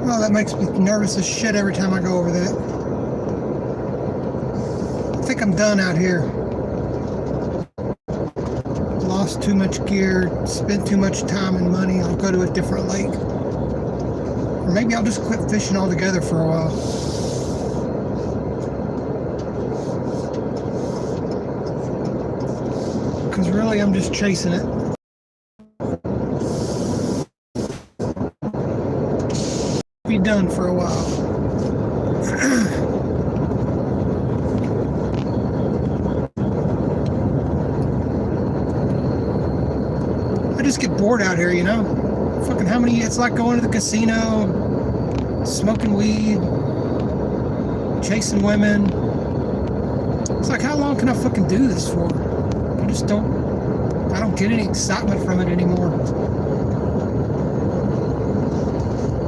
Oh, that makes me nervous as shit every time I go over that. I think I'm done out here. Lost too much gear, spent too much time and money. I'll go to a different lake. Or maybe I'll just quit fishing altogether for a while. Because really, I'm just chasing it. Be done for a while. I just get bored out here, you know? Fucking how many, it's like going to the casino, smoking weed, chasing women. It's like, how long can I fucking do this for? I don't get any excitement from it anymore.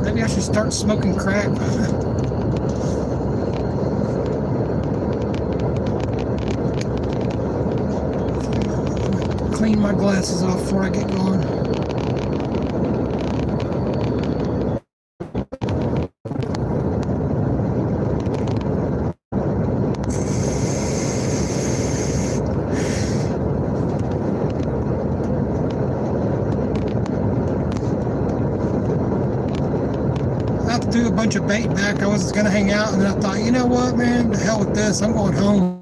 Maybe I should start smoking crack. Clean my glasses off before I get going. bunch of bait back. I was going to hang out, and then I thought, you know what, man, the hell with this. I'm going home.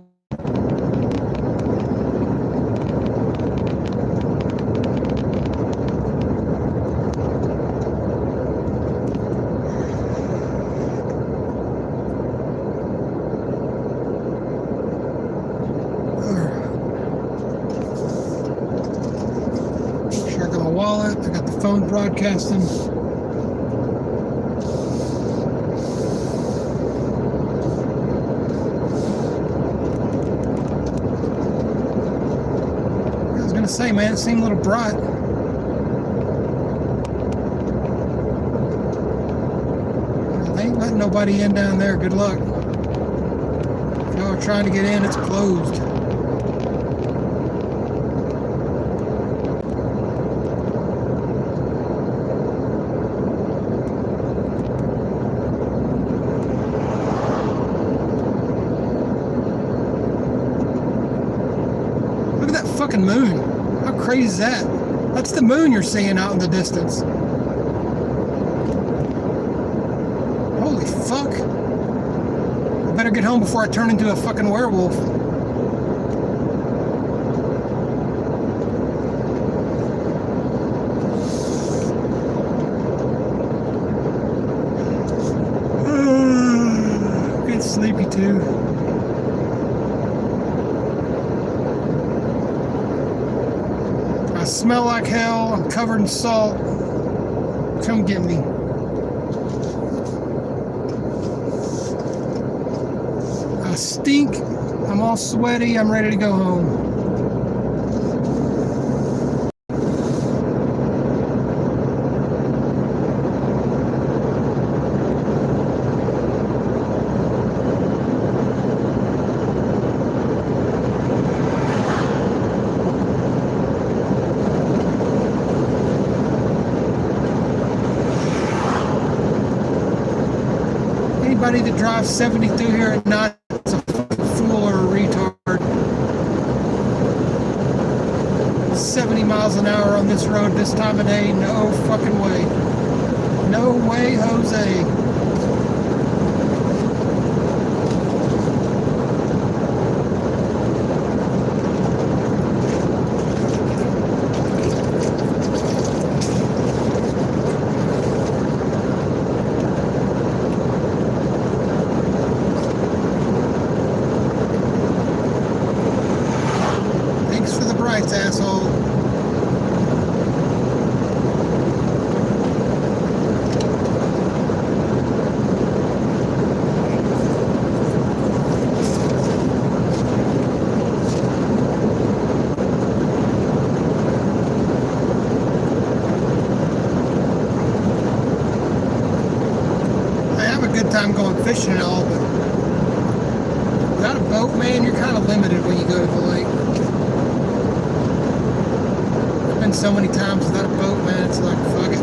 Wallet. I got the phone broadcasting. I was gonna say, man, it seemed a little bright. Well, they ain't letting nobody in down there. Good luck. If y'all are trying to get in, it's closed. Fucking moon. How crazy is that? That's the moon you're seeing out in the distance. Holy fuck. I better get home before I turn into a fucking werewolf. Get sleepy too. I smell like hell. I'm covered in salt. Come get me. I stink. I'm all sweaty. I'm ready to go home. Anybody that drives 72 here at night is a fool or a retard. 70 miles an hour on this road this time of day, no fucking way. No way, Jose. Asshole. I have a good time going fishing and all, but without a boat, man, you're kind of limited when you go to the lake. So many times without a boat, man, it's like, fuck it.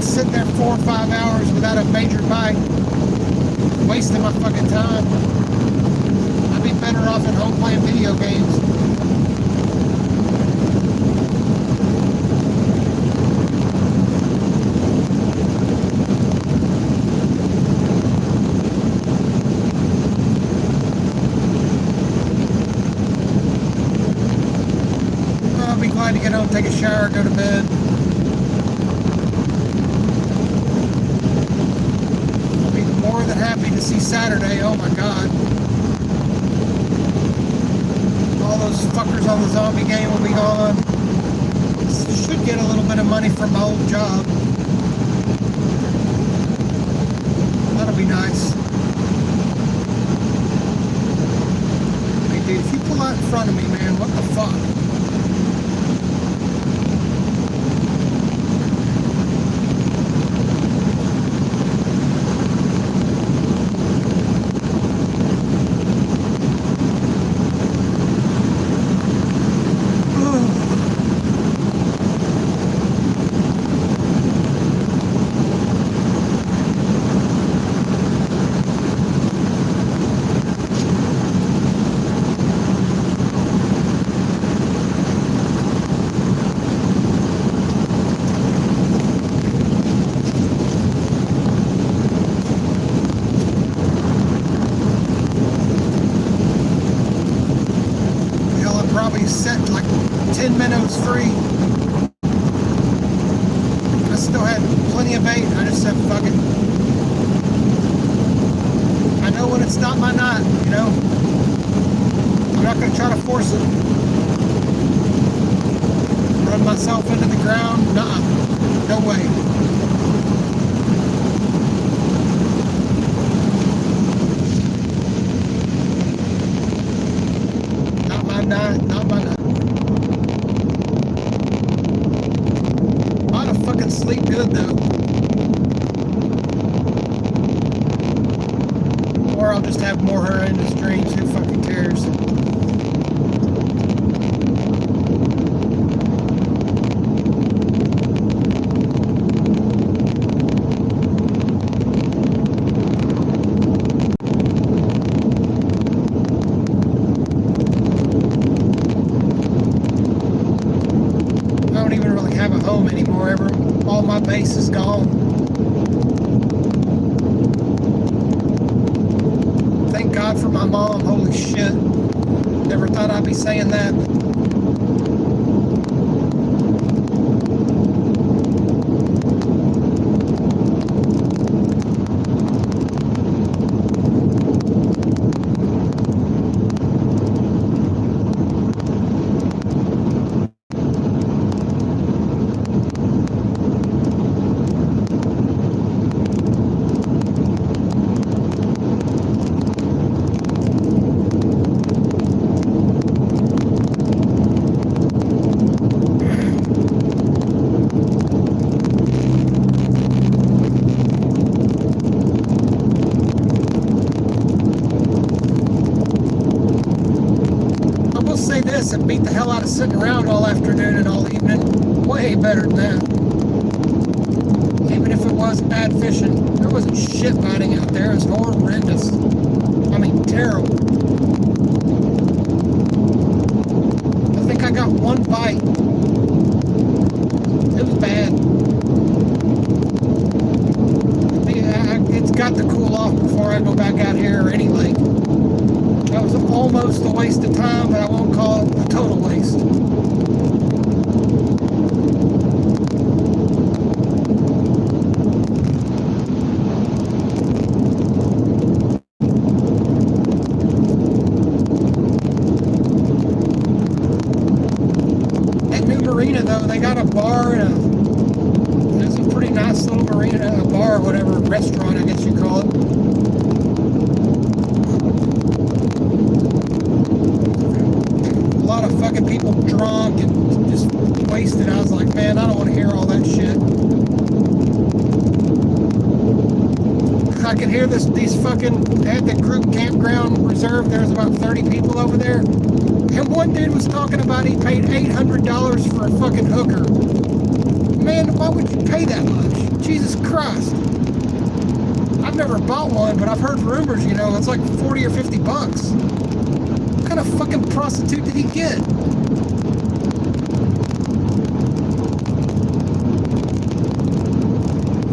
fucking sit there 4 or 5 hours without a major bite, wasting my fucking time. I'd be better off at home playing video games. I'll be glad to get home, take a shower, go to bed. I'll be more than happy to see Saturday. Oh my God. All those fuckers on the zombie game will be gone. Should get a little bit of money from my old job. That'll be nice. Hey dude, if you pull out in front of me, man, what the fuck? Probably set like 10 minutes free. I still had plenty of bait. I just said, fuck it. I know when it's not my night, you know. I'm not going to try to force it. Run myself into the ground? Nah, no way. Not my night. I ought to fucking sleep good though. Or I'll just have more horrendous dreams. Who fucking cares? All my base is gone. Thank God for my mom. Holy shit. Never thought I'd be saying that. Say this and beat the hell out of sitting around all afternoon and all evening. Way better than that. Even if it was bad fishing, there wasn't shit biting out there. It was horrendous. I mean, terrible. I think I got one bite. It was bad. It's got to cool off before I go back out here or any lake. That was almost a waste of time, but I won't call it a total waste. That new marina, though, they got a bar and it's a pretty nice little marina, a bar or whatever, restaurant, I guess you call it. Fucking people drunk and just wasted. I was like, man, I don't want to hear all that shit. I could hear these fucking, they had the group campground reserved. There was about 30 people over there. And one dude was talking about he paid $800 for a fucking hooker. Man, why would you pay that much? Jesus Christ. I've never bought one, but I've heard rumors, you know, it's like 40 or 50 bucks. What kind of fucking prostitute did he get?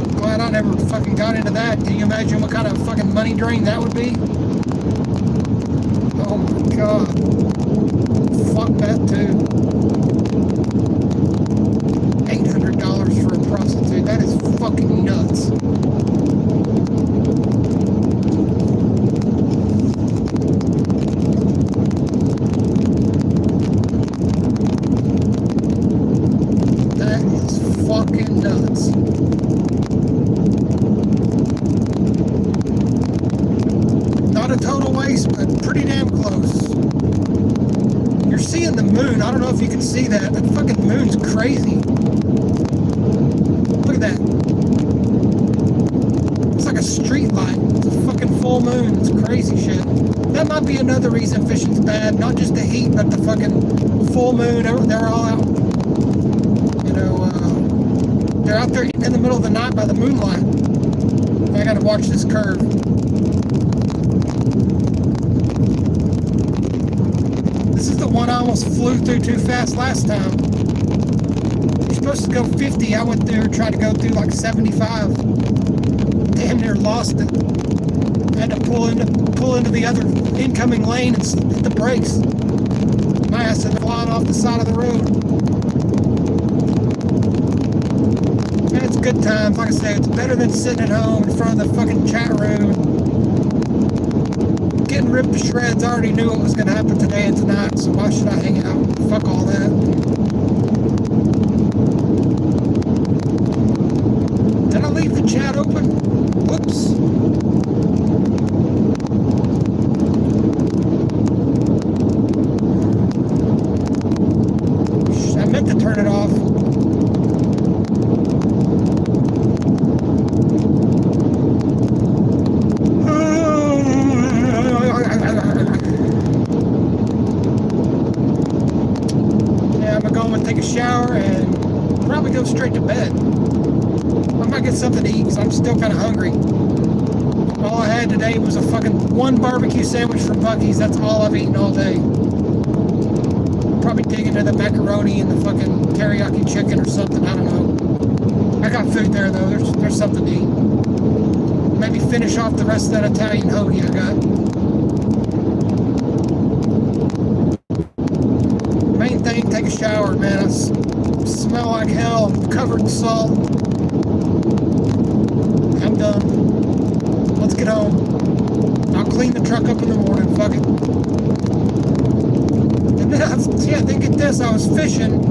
I'm glad I never fucking got into that. Can you imagine what kind of fucking money drain that would be? Oh my God. Fuck that too. $800 for a prostitute. That is fucking nuts. That is fucking nuts. Not a total waste, but pretty damn close. You're seeing the moon. I don't know if you can see that. That fucking moon's crazy. Look at that. It's like a street light. It's a fucking full moon. It's crazy shit. That might be another reason fishing's bad. Not just the heat, but the fucking full moon. They're all out. You know, they're out there in the middle of the night by the moonlight. I gotta watch this curve. This is the one I almost flew through too fast last time. You're supposed to go 50. I went through, tried to go through like 75. Damn near lost it. Had to pull into the other incoming lane and hit the brakes. My ass had flying off the side of the road. And it's good times. Like I say, it's better than sitting at home in front of the fucking chat room. Getting ripped to shreds. I already knew what was going to happen today and tonight, so why should I hang out? Fuck all that. Did I leave the chat open? Whoops. I meant to turn it off. Take a shower and probably go straight to bed. I might get something to eat because I'm still kind of hungry. All I had today was a fucking one barbecue sandwich from Buc-ee's. That's all I've eaten all day. Probably dig into the macaroni and the fucking teriyaki chicken or something. I don't know. I got food there though. There's something to eat. Maybe finish off the rest of that Italian hoagie I got. Main thing, take a shower, man. I smell like hell. I'm covered in salt. I'm done. Let's get home. I'll clean the truck up in the morning. Fuck it. And then, then get this. I was fishing,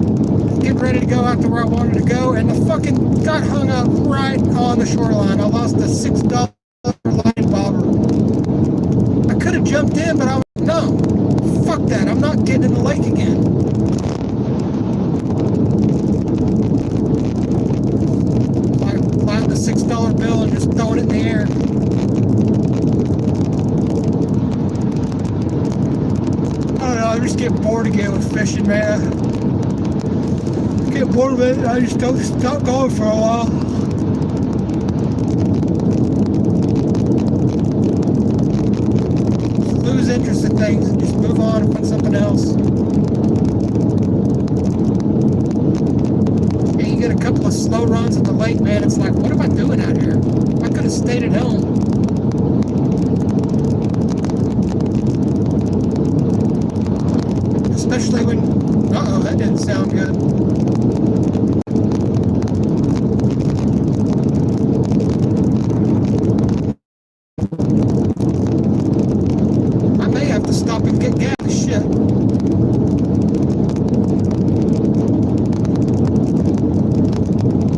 getting ready to go out to where I wanted to go, and the fucking got hung up right on the shoreline. I lost a $6 line bobber. I could have jumped in, but I was no. Fuck that. I'm not getting in the lake again. Flying the $6 bill and just throwing it in the air. I don't know. I just get bored again with fishing, man. Get bored of it. I just don't stop going for a while. Lose interest in things and just move on and find something else. And you get a couple of slow runs at the lake, man. It's like, what am I doing out here? I could have stayed at home. Especially when, uh-oh, that didn't sound good. Stop and get gas. Shit.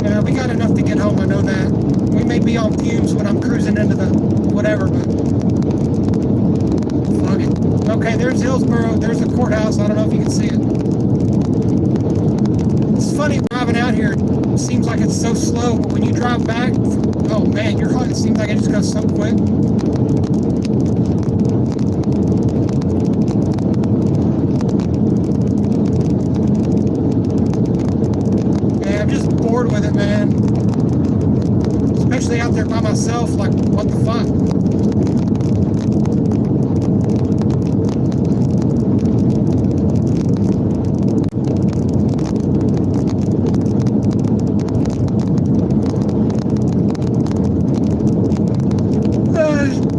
Yeah, we got enough to get home. I know that. We may be on fumes when I'm cruising into the whatever, but fuck it. Okay, there's Hillsboro. There's the courthouse. I don't know if you can see it. It's funny driving out here. It seems like it's so slow, but when you drive back, oh man, you're hot. It seems like it just goes so quick. With it, man. especially out there by myself. Like, what the fuck?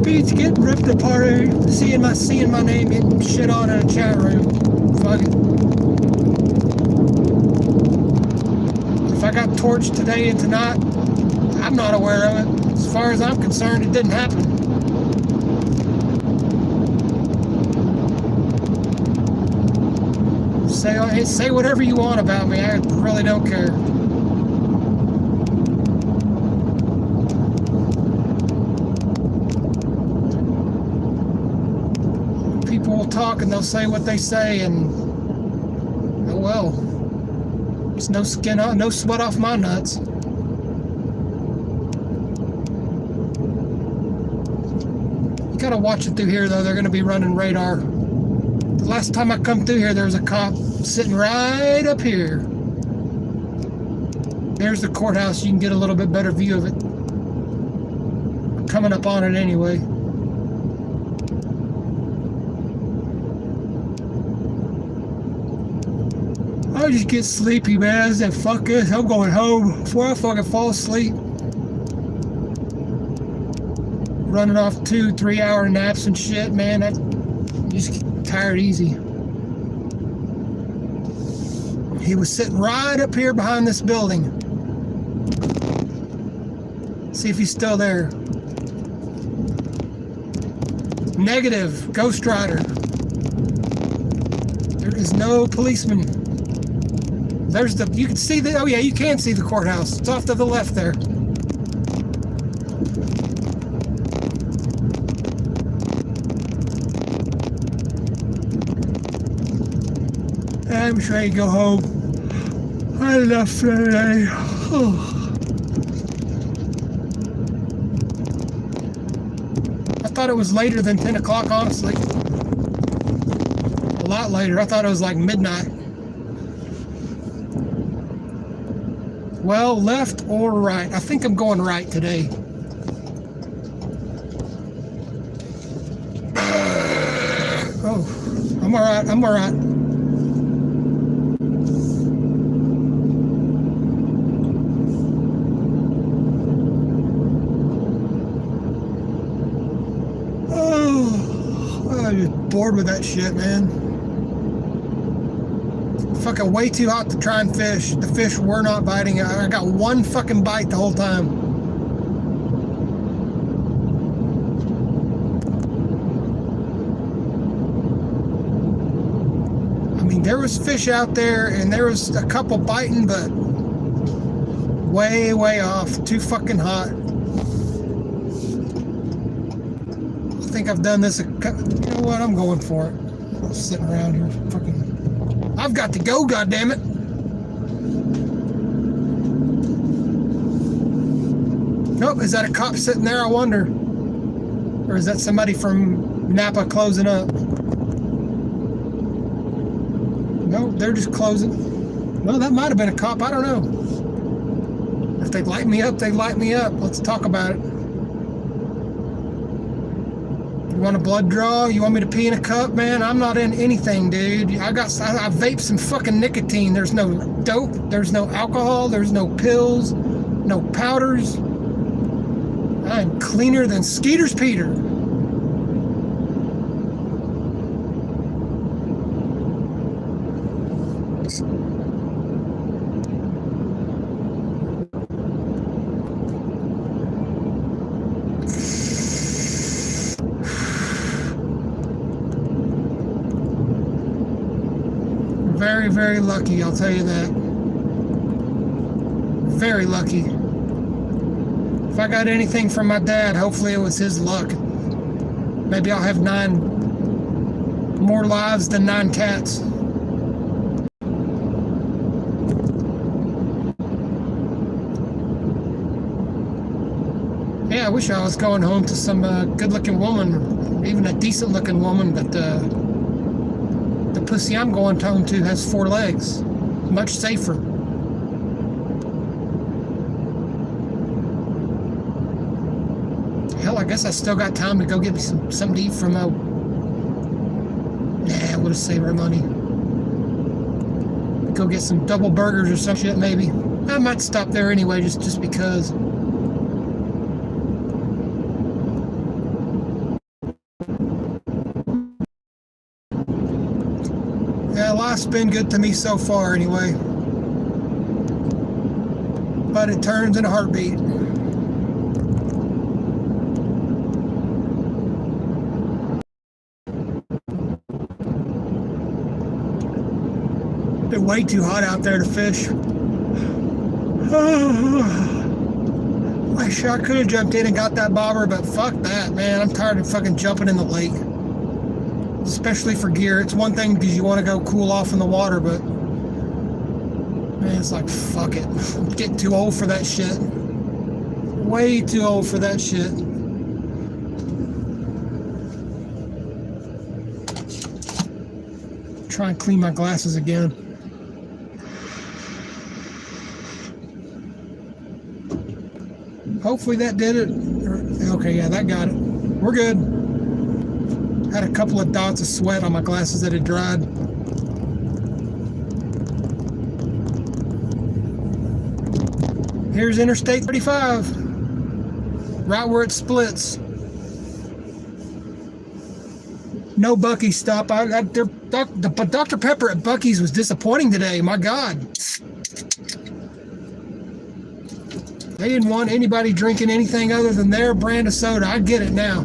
Beats getting ripped apart, seeing my name getting shit on in a chat room. Fuck it. If I got torched today and tonight, I'm not aware of it. As far as I'm concerned, it didn't happen. Say whatever you want about me. I really don't care. People will talk and they'll say what they say, and oh well. There's no skin on, no sweat off my nuts. You gotta watch it through here though. They're gonna be running radar. The last time I come through here, there was a cop sitting right up here. There's the courthouse. You can get a little bit better view of it. I'm coming up on it anyway. I just get sleepy, man. I said, fuck this. I'm going home before I fucking fall asleep. Running off 2-3 hour naps and shit, man. I just get tired easy. He was sitting right up here behind this building. See if he's still there. Negative. Ghost Rider. There is no policeman. There's the, you can see the, oh yeah, you can see the courthouse. It's off to the left there. I'm ready to go home. I had enough for today. I thought it was later than 10 o'clock, honestly. A lot later. I thought it was like midnight. Well, left or right? I think I'm going right today. Oh, I'm all right. I'm all right. Oh, I'm just bored with that shit, man. Fucking way too hot to try and fish. The fish were not biting. I got one fucking bite the whole time. I mean, there was fish out there and there was a couple biting, but way, way off. Too fucking hot. I think I've done this you know what? I'm going for it. I'm sitting around here fucking... I've got to go, goddammit. Nope, is that a cop sitting there, I wonder? Or is that somebody from Napa closing up? No, they're just closing. Well, that might have been a cop, I don't know. If they'd light me up, they'd light me up. Let's talk about it. You want a blood draw? You want me to pee in a cup? Man, I'm not in anything, dude. I vape some fucking nicotine. There's no dope. There's no alcohol. There's no pills. No powders. I'm cleaner than Skeeter's Peter. Very, very lucky, I'll tell you that. Very lucky. If I got anything from my dad, hopefully it was his luck. Maybe I'll have 9 more lives than 9 cats. Yeah, I wish I was going home to some good-looking woman, even a decent-looking woman, but the pussy I'm going home to has 4 legs. Much safer. I guess I still got time to go get me something to eat from nah, I would have saved our money. Go get some double burgers or some shit, maybe. I might stop there anyway, just because. Yeah, life's been good to me so far anyway. But it turns in a heartbeat. Been way too hot out there to fish. Wish I could have jumped in and got that bobber, but fuck that, man. I'm tired of fucking jumping in the lake. Especially for gear. It's one thing because you want to go cool off in the water, but man, it's like, fuck it. I'm getting too old for that shit. Way too old for that shit. Try and clean my glasses again. Hopefully that did it. Okay, yeah, that got it. We're good. Had a couple of dots of sweat on my glasses that had dried. Here's Interstate 35. Right where it splits. No Buc-ee's stop. But Dr. Pepper at Buc-ee's was disappointing today. My God. They didn't want anybody drinking anything other than their brand of soda. I get it now.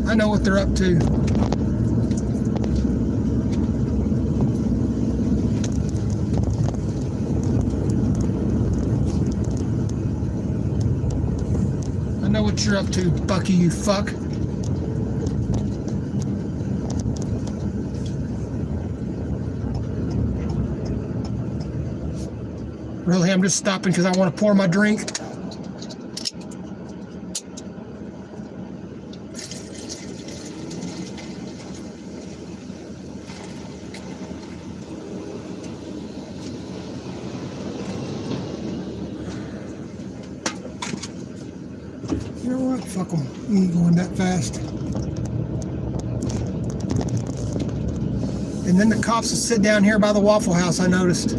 I know what they're up to. I know what you're up to, Bucky, you fuck. Really, I'm just stopping because I want to pour my drink. You know what? Fuck them. We ain't going that fast. And then the cops will sit down here by the Waffle House, I noticed.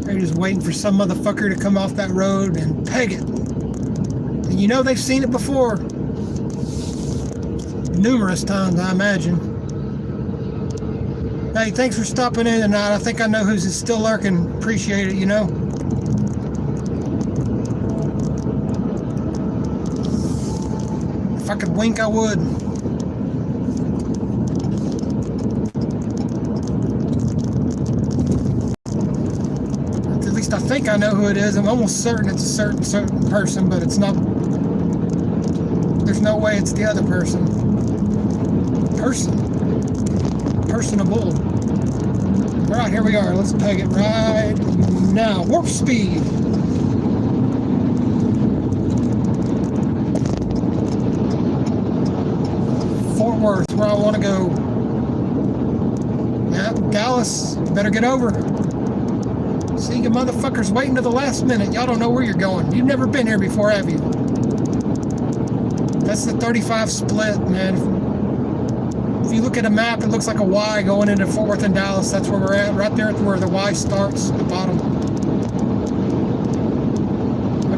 They're just waiting for some motherfucker to come off that road and peg it. And you know they've seen it before. Numerous times, I imagine. Hey, thanks for stopping in tonight. I think I know who's still lurking. Appreciate it, you know. If I could wink, I would. I think I know who it is. I'm almost certain it's a certain person, but it's not. There's no way it's the other person. Personable. All right, here we are. Let's peg it right now. Warp speed. Fort Worth, where I want to go. Yep, Dallas. Better get over. See, you motherfuckers waiting to the last minute. Y'all don't know where you're going. You've never been here before, have you? That's the 35 split, man. If you look at a map, it looks like a Y going into Fort Worth and Dallas. That's where we're at, right there at where the Y starts at the bottom.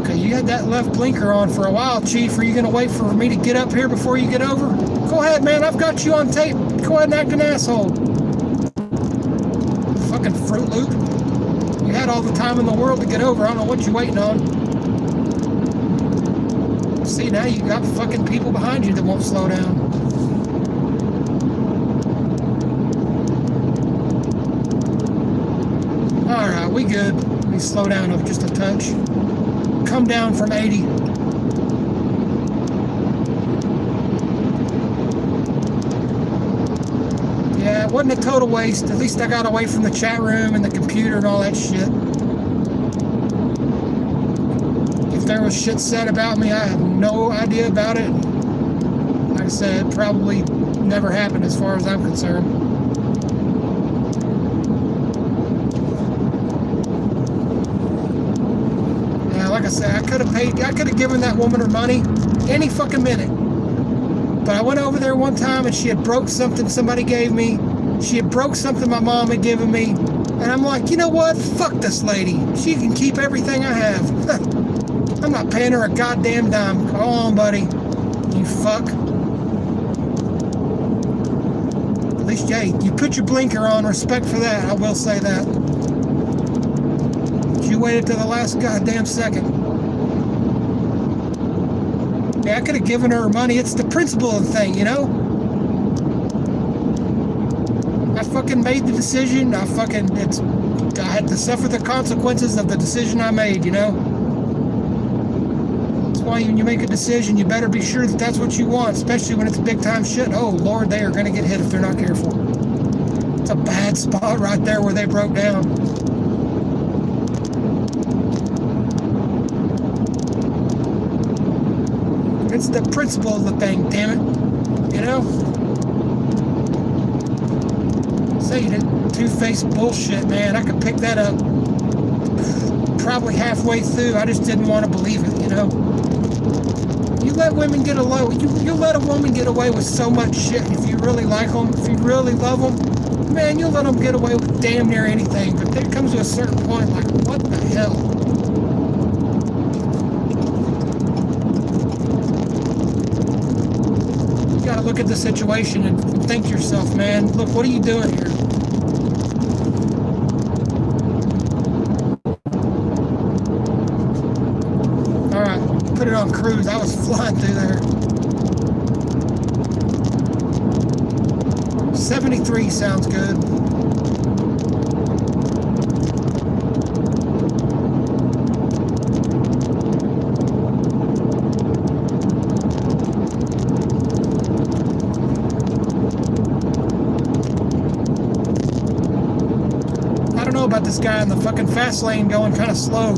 Okay, you had that left blinker on for a while, Chief. Are you going to wait for me to get up here before you get over? Go ahead, man. I've got you on tape. Go ahead and act an asshole. Fucking Fruit Loop. You had all the time in the world to get over. I don't know what you're waiting on. See, now you got fucking people behind you that won't slow down. Alright, we good. We slow down just a touch. Come down from 80. Yeah, it wasn't a total waste. At least I got away from the chat room and the computer and all that shit. If there was shit said about me, I have no idea about it. Like I said, it probably never happened as far as I'm concerned. Yeah, like I said, could have given that woman her money any fucking minute. But I went over there one time and she had broke something somebody gave me. She had broke something my mom had given me. And I'm like, you know what? Fuck this lady. She can keep everything I have. I'm not paying her a goddamn dime. Come on, buddy. You fuck. At least, hey, you put your blinker on. Respect for that. I will say that. You waited till the last goddamn second. Yeah, I could have given her money. It's the principle of the thing, you know? I fucking made the decision. I had to suffer the consequences of the decision I made, you know? That's why when you make a decision, you better be sure that that's what you want, especially when it's big time shit. Oh, Lord, they are going to get hit if they're not careful. It's a bad spot right there where they broke down. It's the principle of the thing, damn it. You know? Say that two-faced bullshit, man. I could pick that up probably halfway through. I just didn't want to believe it, you know? You let women get away. You let a woman get away with so much shit. If you really like them, if you really love them, man, you'll let them get away with damn near anything. But there comes to a certain point, like, what the hell? Look at the situation and think to yourself, man, look, what are you doing here? All right, put it on cruise. I was flying through there. 73 sounds good. About this guy in the fucking fast lane going kind of slow.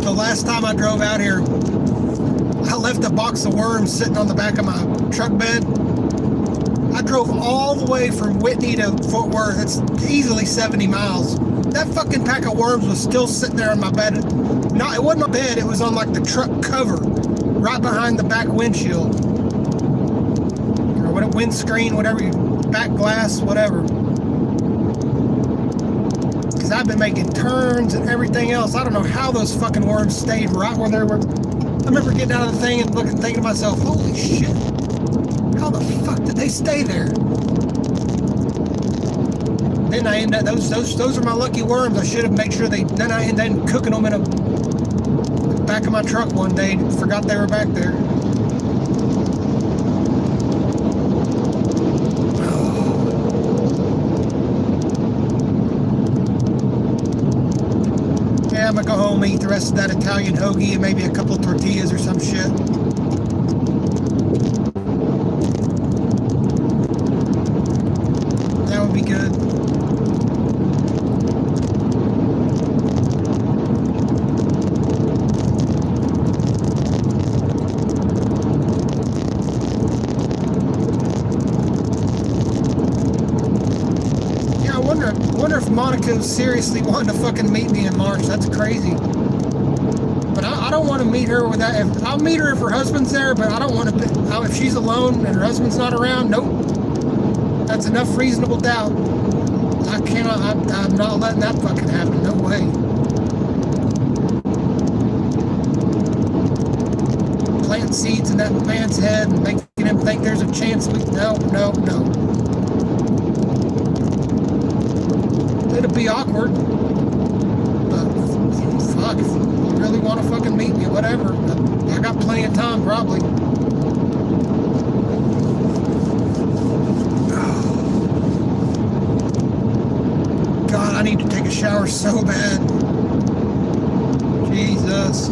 The last time I drove out here, I left a box of worms sitting on the back of my truck bed. I drove all the way from Whitney to Fort Worth. It's easily 70 miles. That fucking pack of worms was still sitting there on my bed. No, it wasn't my bed, it was on like the truck cover, right behind the back windshield. Or what, windscreen, whatever, back glass, whatever. Because I've been making turns and everything else. I don't know how those fucking worms stayed right where they were. I remember getting out of the thing and thinking to myself, holy shit, how the fuck did they stay there? Then I ended up, those are my lucky worms. I should have made sure then I ended up cooking them in a back of my truck one day. Forgot they were back there. Yeah, I'm gonna go home and eat the rest of that Italian hoagie and maybe a couple tortillas or some shit. That would be good. Monica's seriously wanting to fucking meet me in March. That's crazy. But I don't want to meet her with that. I'll meet her if her husband's there, but I don't want to. If she's alone and her husband's not around, nope. That's enough reasonable doubt. I cannot. I'm not letting that fucking happen. No way. Planting seeds in that man's head and making him think there's a chance. No. It'll be awkward, but fuck, if you really want to fucking meet me, whatever. I got plenty of time, probably. God, I need to take a shower so bad. Jesus.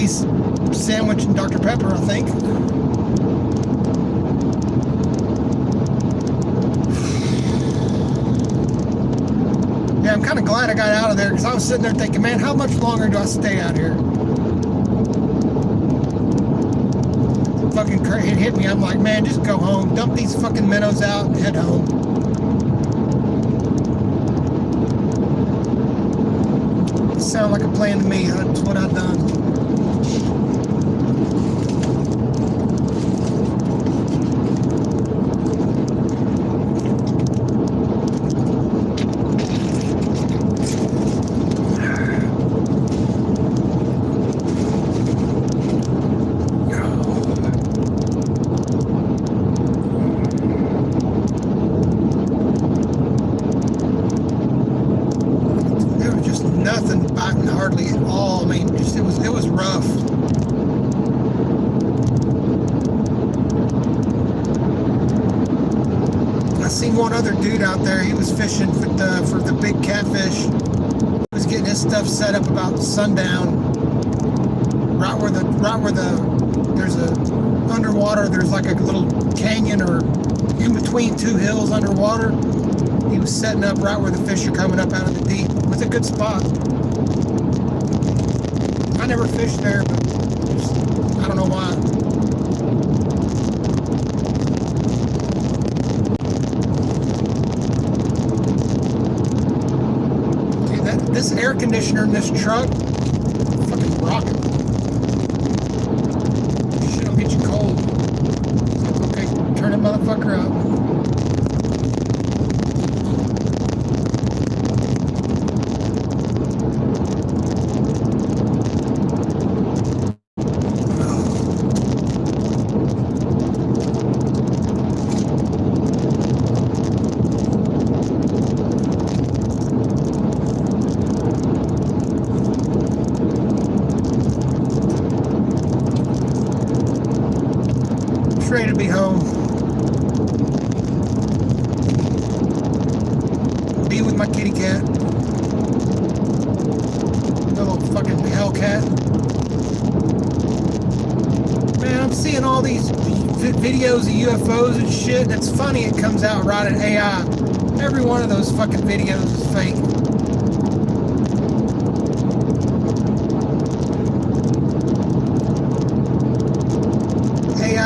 piece sandwich and Dr. Pepper, I think. Yeah, I'm kind of glad I got out of there because I was sitting there thinking, man, how much longer do I stay out here? Fucking it hit me. I'm like, man, just go home. Dump these fucking minnows out and head home. Sound like a plan to me. That's what I've done. Hardly at all. I mean, just it was rough. I seen one other dude out there. He was fishing for the big catfish. He was getting his stuff set up about sundown. Right where there's a underwater. There's like a little canyon or in between two hills underwater. He was setting up right where the fish are coming up out of the deep. It was a good spot. I never fished there, but just, I don't know why. Dude, this air conditioner in this truck, fucking rocking. Shit'll get you cold. Okay, turn that motherfucker up. Ready to be home. Be with my kitty cat. Little fucking Hellcat. Man, I'm seeing all these videos of UFOs and shit. That's funny, it comes out right at AI. Every one of those fucking videos is fake.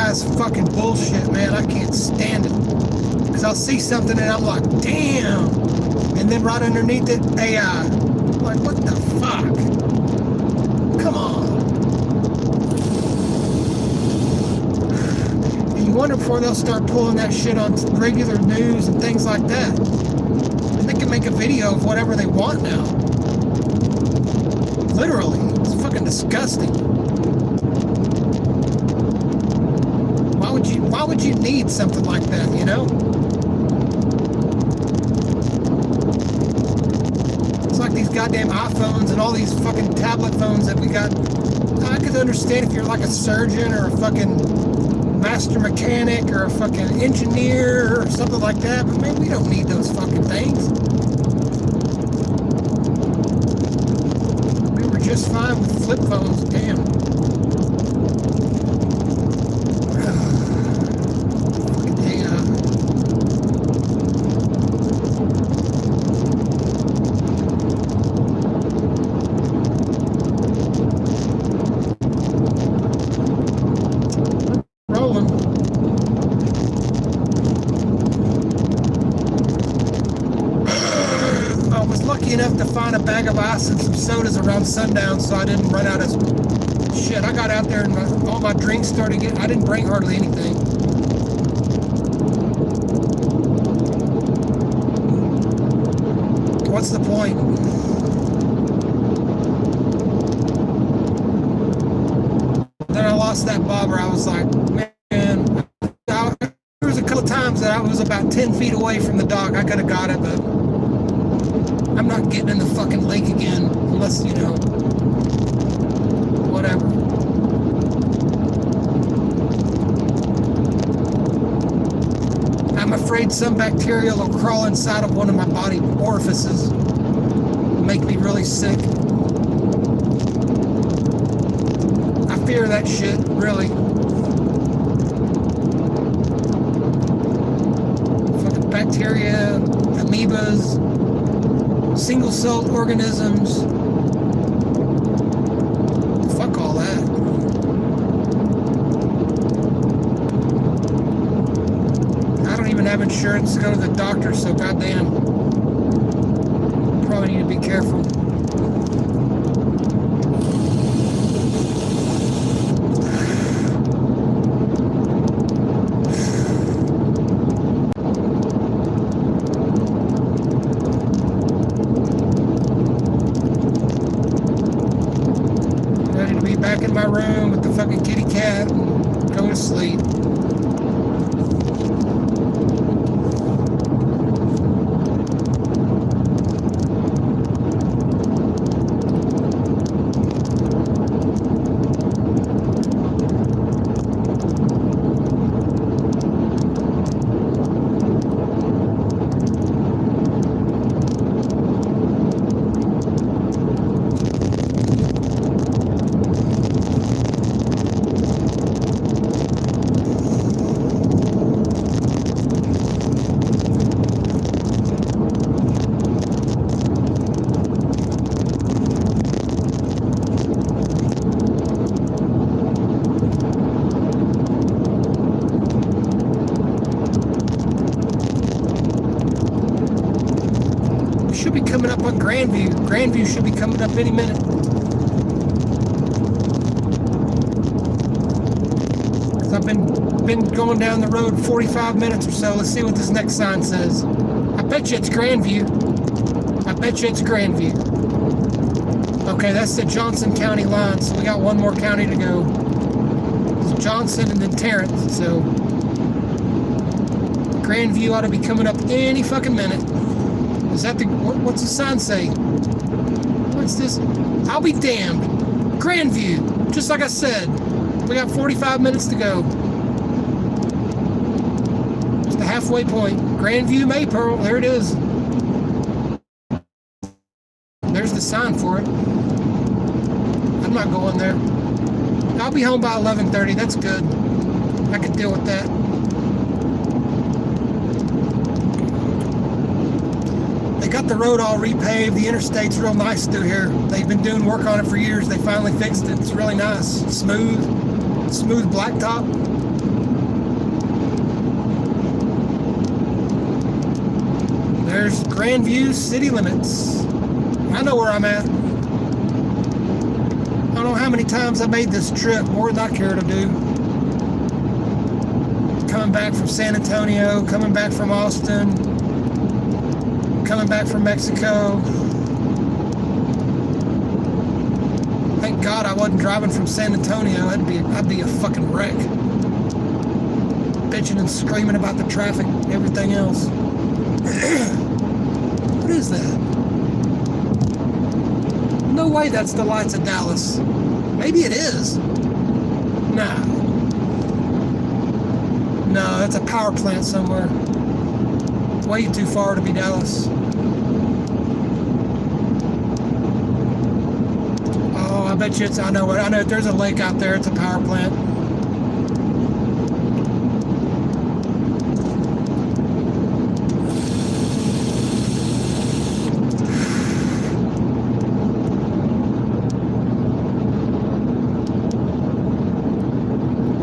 Is fucking bullshit, man. I can't stand it. Because I'll see something and I'm like, damn. And then right underneath it, AI. I'm like, what the fuck? Come on. And you wonder before they'll start pulling that shit on regular news and things like that. And they can make a video of whatever they want now. Literally. It's fucking disgusting. Why would you need something like that, you know? It's like these goddamn iPhones and all these fucking tablet phones that we got. I could understand if you're like a surgeon or a fucking master mechanic or a fucking engineer or something like that, but man, we don't need those fucking things. We were just fine with flip phones, damn. Enough to find a bag of ice and some sodas around sundown so I didn't run out of shit. I got out there and all my drinks started getting, I didn't bring hardly anything. What's the point? Then I lost that bobber. I was like, man, there was a couple of times that I was about 10 feet away from the dock. I could have got it, but I'm not getting in the fucking lake again unless, you know, whatever. I'm afraid some bacteria will crawl inside of one of my body orifices and make me really sick. fear that shit, really. Fucking bacteria, amoebas, single-celled organisms. Fuck all that. I don't even have insurance to go to the doctor, so goddamn. Probably need to be careful. Back in my room with the fucking kitty cat and go to sleep. Should be coming up on Grandview. Grandview should be coming up any minute. Cause I've been going down the road 45 minutes or so. Let's see what this next sign says. I bet you it's Grandview. I bet you it's Grandview. Okay, that's the Johnson County line, so we got one more county to go. It's Johnson and then Tarrant, so Grandview ought to be coming up any fucking minute. Is that the, what's the sign say? What's this? I'll be damned. Grandview, just like I said. We got 45 minutes to go. Just the halfway point. Grandview, Maypearl, there it is. There's the sign for it. I'm not going there. I'll be home by 11:30, that's good. I can deal with that. They got the road all repaved. The interstate's real nice through here. They've been doing work on it for years. They finally fixed it. It's really nice. Smooth blacktop. There's Grandview city limits. I know where I'm at. I don't know how many times I made this trip, more than I care to do. Coming back from San Antonio, coming back from Austin, coming back from Mexico. Thank God I wasn't driving from San Antonio. I'd be a fucking wreck. Bitching and screaming about the traffic and everything else. What is that? No way that's the lights of Dallas. Maybe it is. Nah. No, that's a power plant somewhere. Way too far to be Dallas. Oh, I bet you it's, I know there's a lake out there, it's a power plant.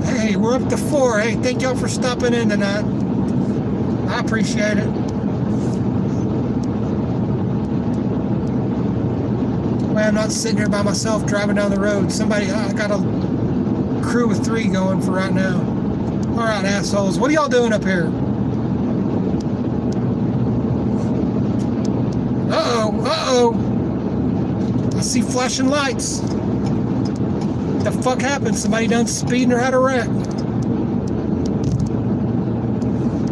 Hey, we're up to 4. Hey, thank y'all for stopping in tonight. I appreciate it. Well, I'm not sitting here by myself driving down the road. I got a crew of 3 going for right now. All right, assholes. What are y'all doing up here? Uh-oh. I see flashing lights. What the fuck happened? Somebody done speeding or had a wreck?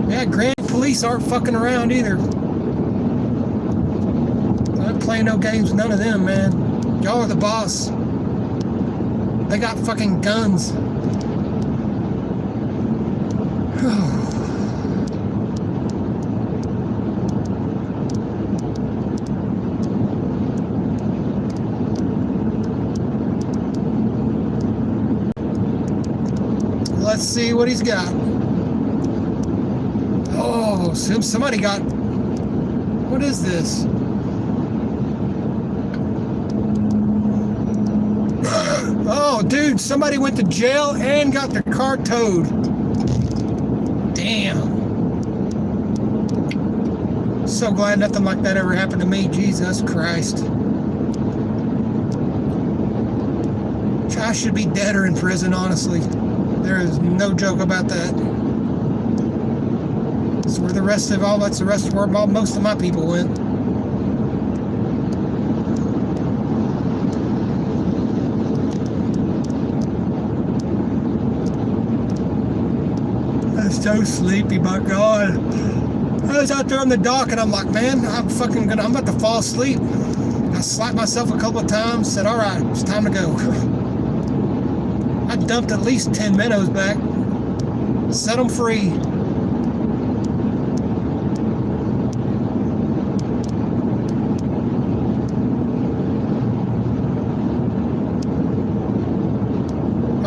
Yeah, Grand Police aren't fucking around either. I ain't playing no games with none of them, man. Y'all are the boss. They got fucking guns. see what he's got. Oh, somebody got... What is this? Oh, dude, somebody went to jail and got their car towed. Damn. So glad nothing like that ever happened to me. Jesus Christ. I should be dead or in prison, honestly. There is no joke about that. That's where the rest of the world, most of my people went. I'm so sleepy, my God. I was out there on the dock and I'm like, man, I'm about to fall asleep. I slapped myself a couple of times, said, all right, it's time to go. I dumped at least 10 minnows back, set them free.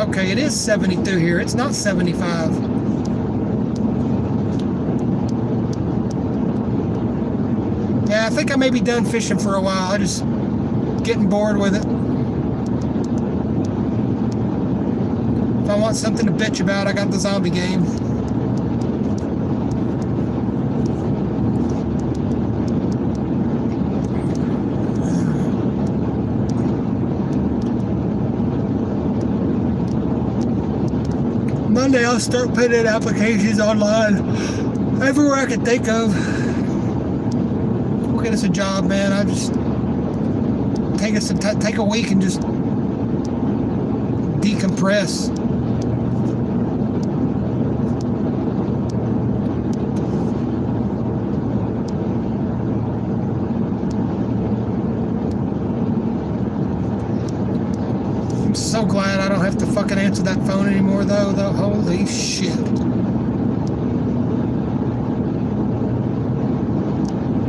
Okay, it is 72 here. It's not 75. Yeah, I think I may be done fishing for a while. I'm just getting bored with it. If I want something to bitch about, I got the zombie game. Monday I'll start putting in applications online everywhere I can think of. We'll get us a job, man. I just take a week and just decompress. I'm so glad I don't have to fucking answer that phone anymore, though. Holy shit.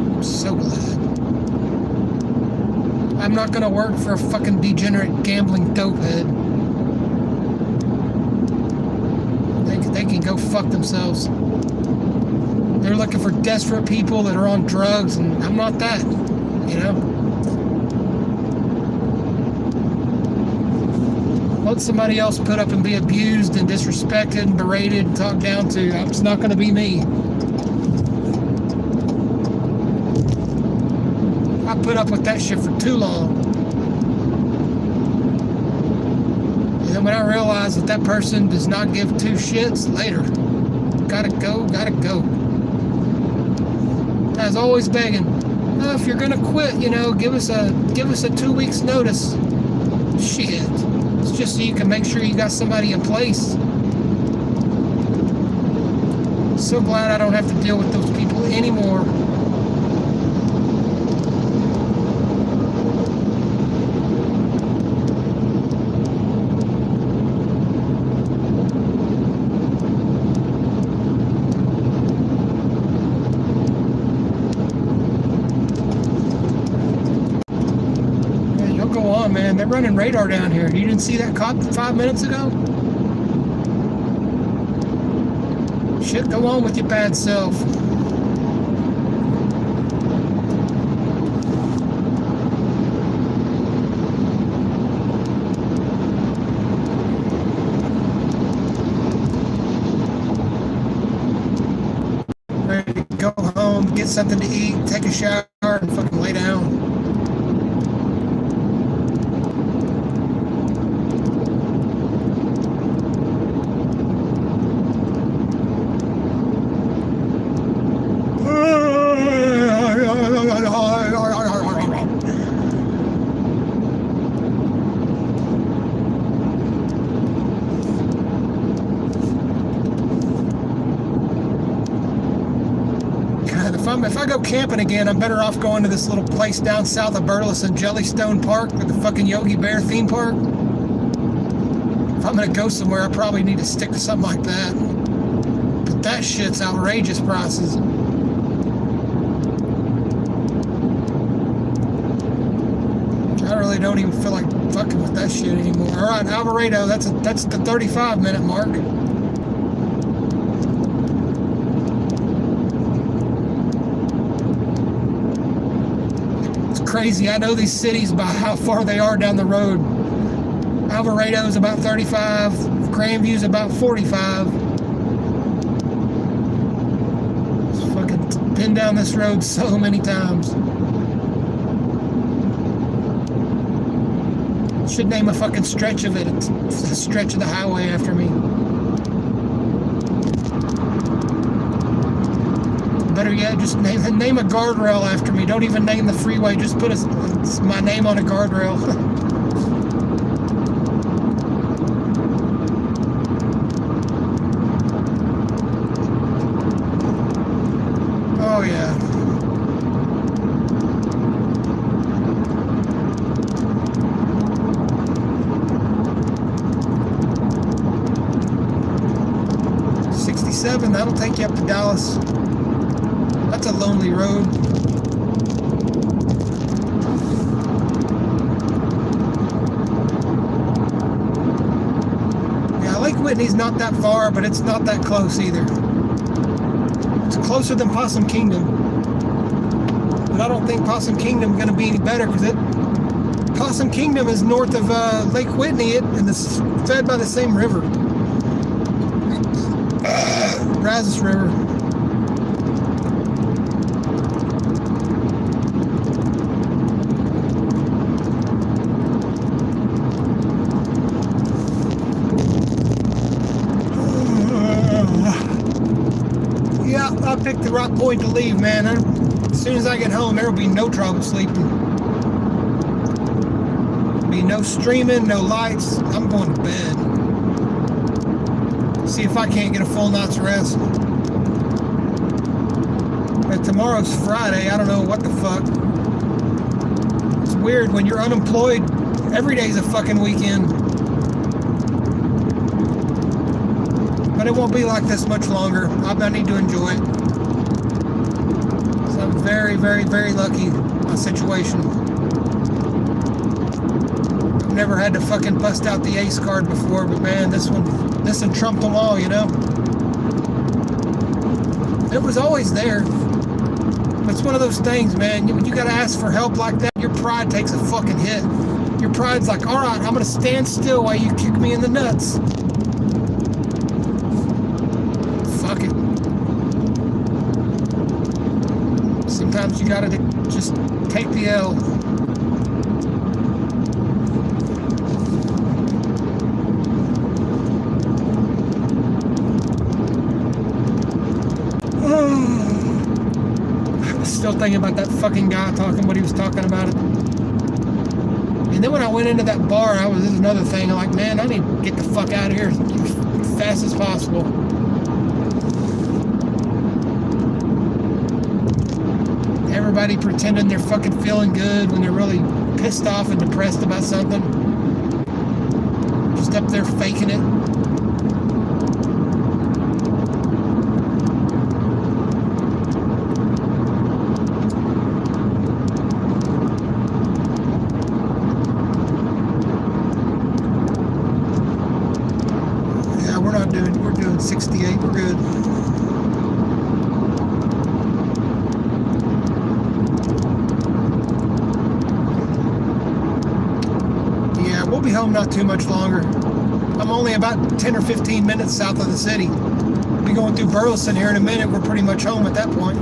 I'm so glad. I'm not gonna work for a fucking degenerate gambling dopehead. They can go fuck themselves. They're looking for desperate people that are on drugs, and I'm not that, you know? Let somebody else put up and be abused and disrespected and berated and talked down to. It's not going to be me. I put up with that shit for too long. And then when I realized that person does not give two shits, later. Gotta go. I was always begging, oh, if you're gonna quit, you know, give us a 2 weeks notice. Shit. It's just so you can make sure you got somebody in place. So glad I don't have to deal with those people anymore. Man, they're running radar down here. You didn't see that cop 5 minutes ago? Shit, go on with your bad self. Ready to go home, get something to eat, take a shower, and fucking lay down. If I go camping again, I'm better off going to this little place down south of Burleson, Jellystone Park, or the fucking Yogi Bear theme park. If I'm gonna go somewhere, I probably need to stick to something like that. But that shit's outrageous prices. I really don't even feel like fucking with that shit anymore. All right, Alvarado, that's the 35-minute mark. crazy. I know these cities by how far they are down the road. Alvaredo's about 35. Grandview's about 45. Just fucking been down this road so many times. Should name a fucking stretch of it. It's a stretch of the highway after me. Better yet, just name a guardrail after me. Don't even name the freeway. Just put my name on a guardrail. Oh yeah. That'll take you up to Dallas. That's a lonely road. Yeah, Lake Whitney's not that far, but it's not that close either. It's closer than Possum Kingdom. But I don't think Possum Kingdom is going to be any better because Possum Kingdom is north of Lake Whitney and it's fed by the same river. Brazos River. Yeah, I picked the right point to leave, man. As soon as I get home, there will be no trouble sleeping. Be no streaming, no lights. I'm going to bed. See if I can't get a full night's rest. But tomorrow's Friday. I don't know what the fuck. It's weird when you're unemployed. Every day's a fucking weekend. But it won't be like this much longer. I need to enjoy it. So I'm very, very, very lucky in my situation. I've never had to fucking bust out the ACE card before, but man, this one trumped them all, you know? It was always there. It's one of those things, man. You gotta ask for help like that, your pride takes a fucking hit. Your pride's like, alright, I'm gonna stand still while you kick me in the nuts. Fuck it. Sometimes you gotta just take the L. Still thinking about that fucking guy talking what he was talking about it. And then when I went into that bar, this is another thing. I'm like, man, I need to get the fuck out of here as fast as possible. Everybody pretending they're fucking feeling good when they're really pissed off and depressed about something. Just up there faking it. We're doing 68, we're good. Yeah, we'll be home not too much longer. I'm only about 10 or 15 minutes south of the city. We'll be going through Burleson here in a minute. We're pretty much home at that point.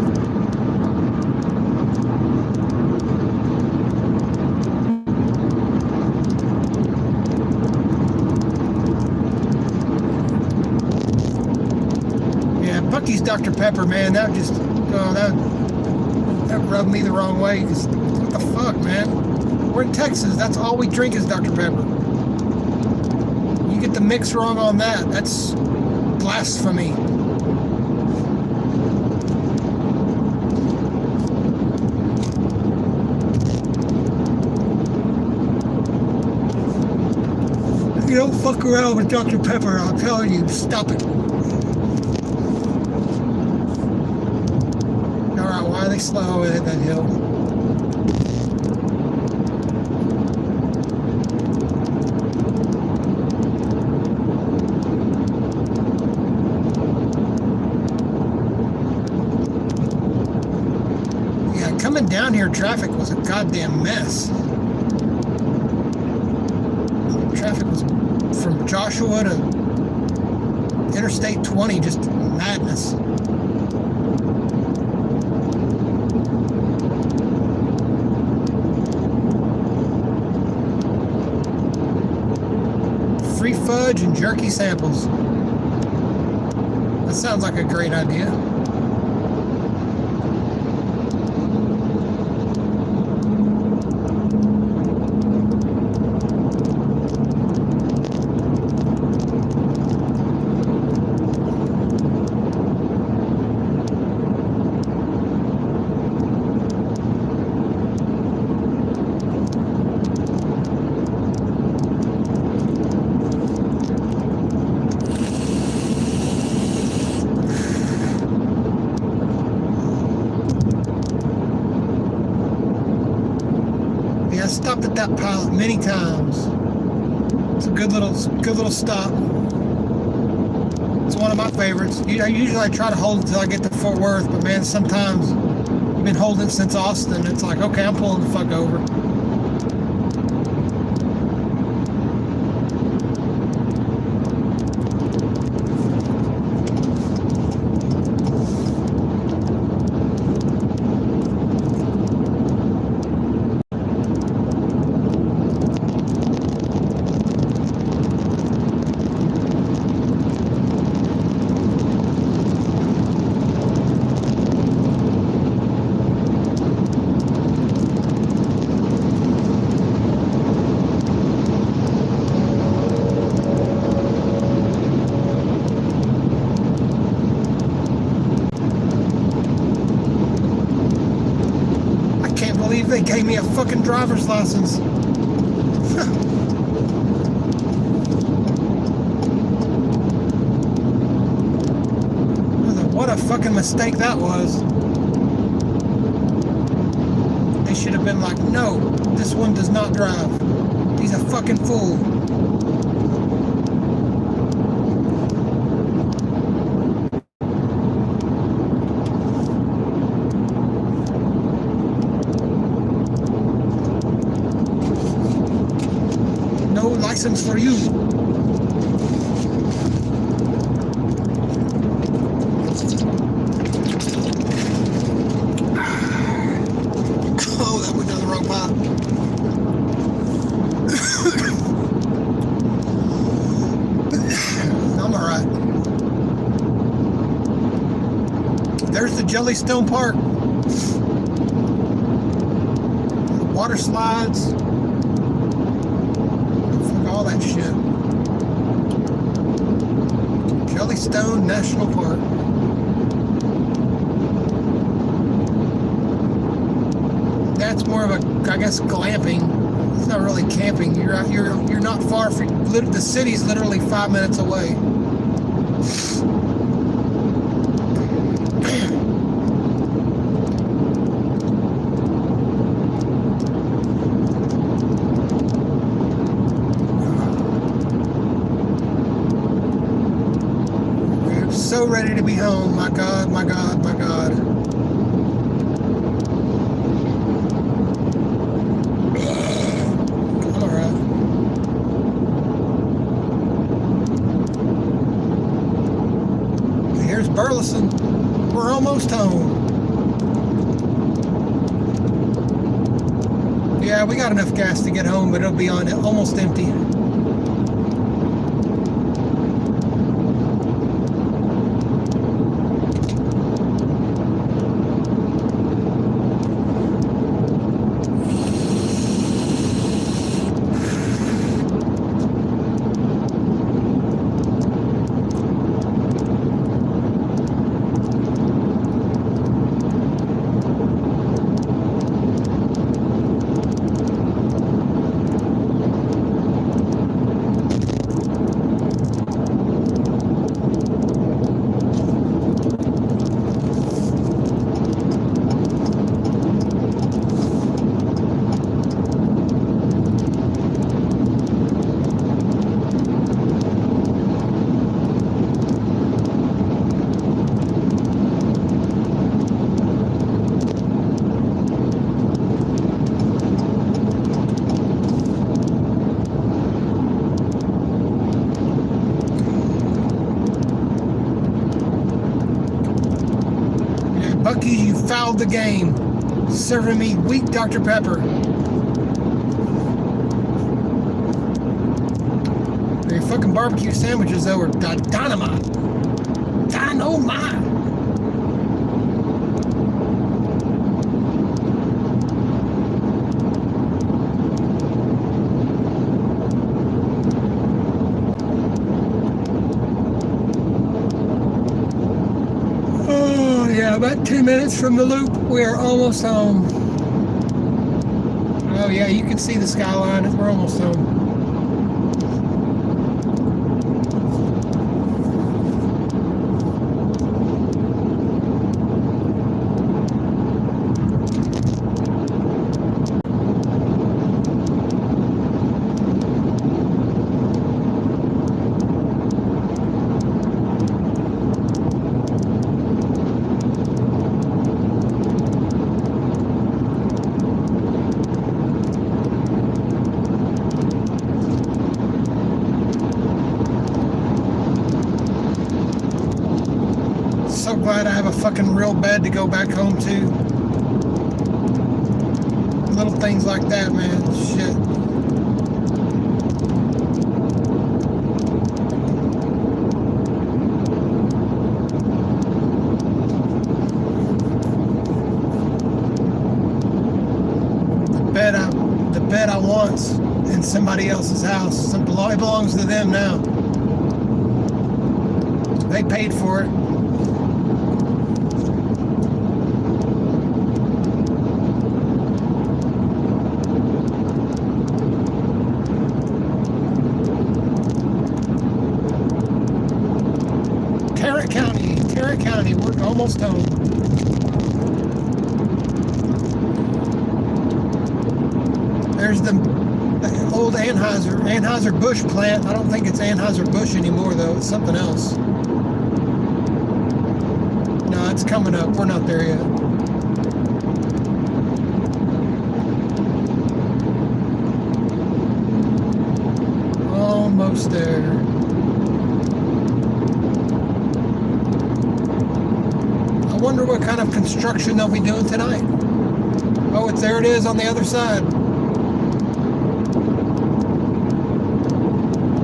Buc-ee's Dr. Pepper, man, that rubbed me the wrong way. Cause what the fuck, man? We're in Texas. That's all we drink is Dr. Pepper. You get the mix wrong on that. That's blasphemy. If you don't fuck around with Dr. Pepper, I'll tell you, stop it. Why are they slow at that hill? Coming down here, traffic was a goddamn mess. Traffic was from Joshua to Interstate 20, just madness. Free fudge and jerky samples. That sounds like a great idea. I stopped at that pilot many times. It's a good little stop. It's one of my favorites. Usually I try to hold it until I get to Fort Worth, but man, sometimes you've been holding it since Austin. It's like, okay, I'm pulling the fuck over. They gave me a fucking driver's license. What a fucking mistake that was. They should have been like, no, this one does not drive. He's a fucking fool. License for you. Oh, that went down the wrong pipe. I'm alright. There's the Jellystone Park. Water slides. All that shit. Jellystone National Park. That's more of a, I guess, glamping. It's not really camping. You're not far from the city's literally 5 minutes away. So ready to be home. My God, my God, my God. All right. Here's Burleson. We're almost home. Yeah, we got enough gas to get home, but it'll be on almost empty. Bucky, you fouled the game. Serving me weak Dr. Pepper. Your fucking barbecue sandwiches, though, are dynamite. Dynamite. Oh, yeah, about 2 minutes from the loop. We're almost home. Oh, yeah, you can see the skyline. We're almost home. So glad I have a fucking real bed to go back home to. Little things like that, man. Shit. The bed I once in somebody else's house. It belongs to them now. They paid for it. Tarrant County, we're almost home. There's the old Anheuser-Busch plant. I don't think it's Anheuser-Busch anymore, though. It's something else. No, it's coming up. We're not there yet. Almost there. I wonder what kind of construction they'll be doing tonight. Oh, there it is on the other side.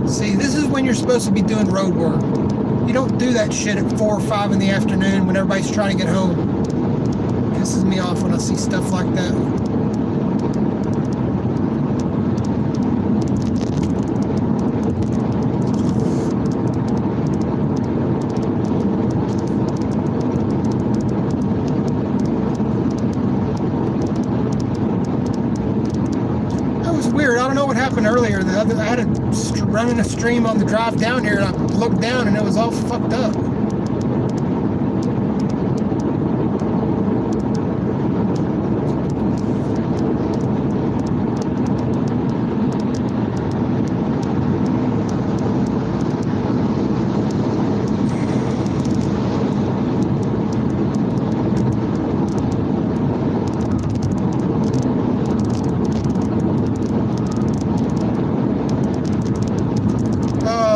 See, this is when you're supposed to be doing road work. You don't do that shit at 4 or 5 in the afternoon when everybody's trying to get home. Pisses me off when I see stuff like that. Weird. I don't know what happened earlier. I had it running a stream on the drive down here, and I looked down, and it was all fucked up.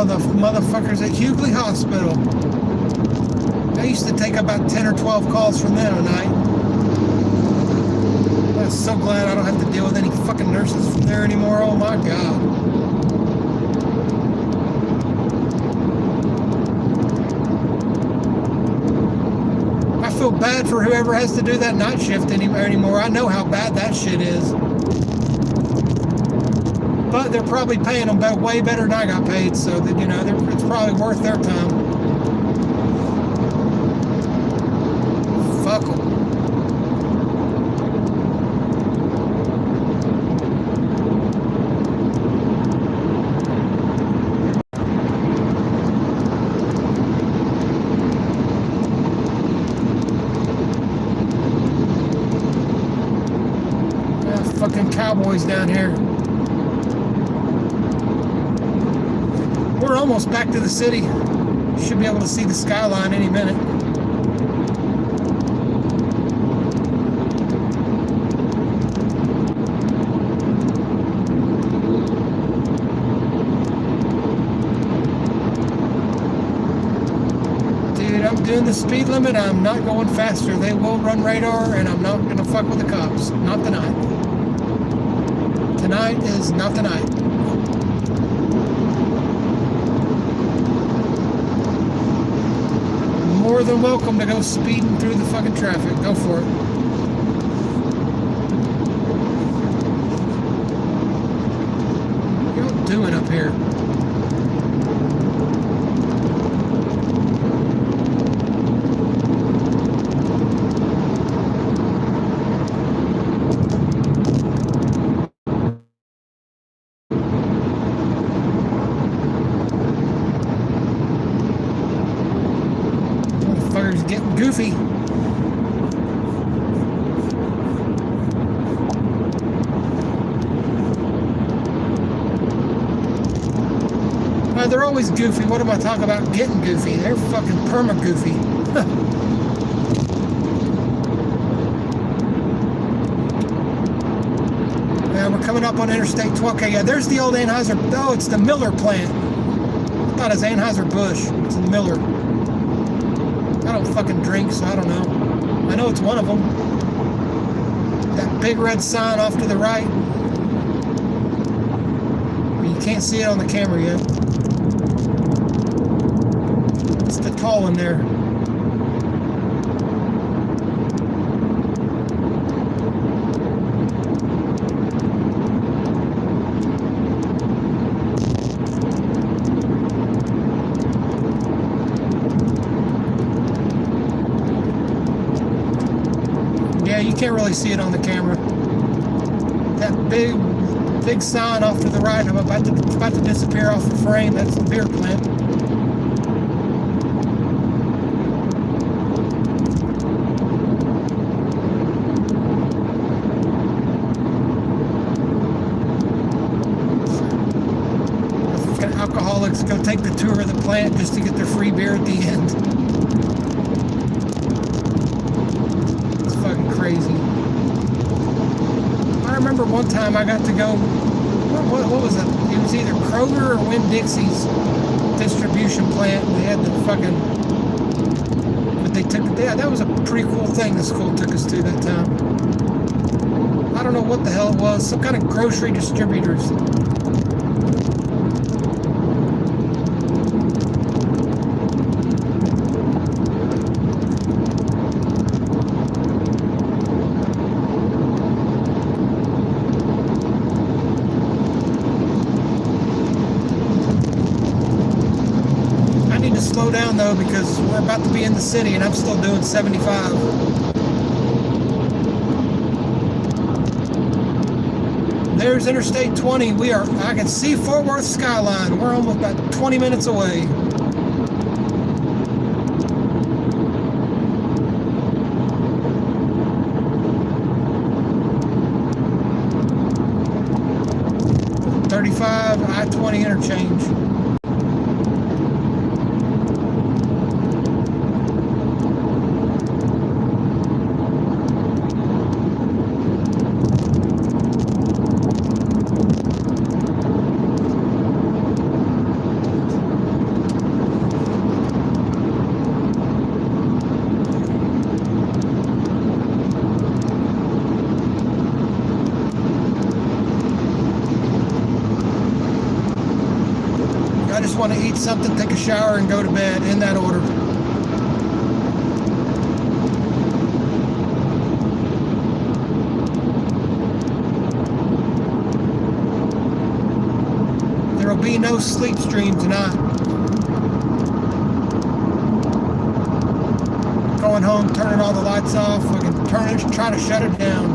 The motherfuckers at Hughley Hospital. I used to take about 10 or 12 calls from them a night. I'm so glad I don't have to deal with any fucking nurses from there anymore. Oh my God. I feel bad for whoever has to do that night shift anymore. I know how bad that shit is. But they're probably paying them way better than I got paid, so that, you know, it's probably worth their time. Fuck them. Fucking cowboys down here. We're almost back to the city. Should be able to see the skyline any minute. Dude, I'm doing the speed limit, I'm not going faster. They will run radar, and I'm not going to fuck with the cops. Not tonight. Tonight is not the night. More than welcome to go speeding through the fucking traffic. Go for it. What are y'all doing up here? Getting goofy. They're always goofy. What am I talking about getting goofy? They're fucking perma-goofy. Yeah, we're coming up on Interstate 12. Okay, yeah, there's the old Anheuser. Oh, it's the Miller plant. I thought it was Anheuser-Busch. It's Miller. I don't fucking drink, so I don't know. I know it's one of them. That big red sign off to the right. You can't see it on the camera yet. It's the tall one there. You can't really see it on the camera. That big sign off to the right, I'm about to disappear off the frame. That's the beer plant. Alcoholics go take the tour of the plant just to get their free beer at the end. Crazy. I remember one time I got to go, what was it? It was either Kroger or Winn-Dixie's distribution plant. They had the fucking, but they took, yeah, that was a pretty cool thing the school took us to that time. I don't know what the hell it was, some kind of grocery distributors. Slow down though, because we're about to be in the city and I'm still doing 75. There's Interstate 20. I can see Fort Worth skyline. We're almost about 20 minutes away. .35 I-20 interchange. I just want to eat something, take a shower, and go to bed in that order. There will be no sleep stream tonight. Going home, turning all the lights off. I can try to shut it down.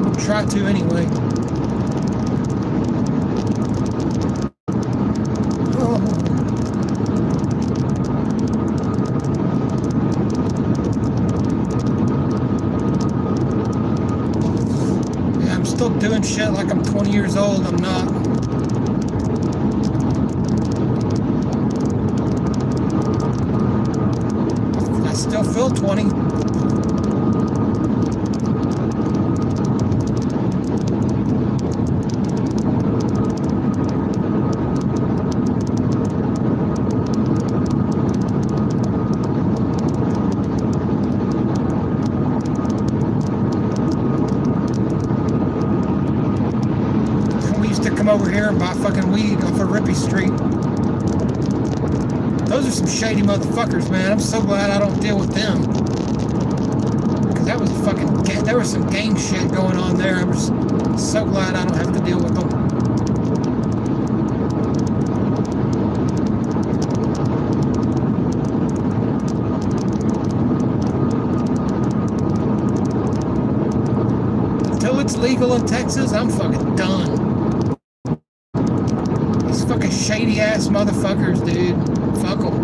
I'll try to anyway. Doing shit like I'm 20 years old. I'm not. I still feel 20. Murray Street. Those are some shady motherfuckers, man. I'm so glad I don't deal with them. Because that was there was some gang shit going on there. I'm just so glad I don't have to deal with them. Until it's legal in Texas, I'm fucking done. These fucking shady ass motherfuckers, dude. Fuck them.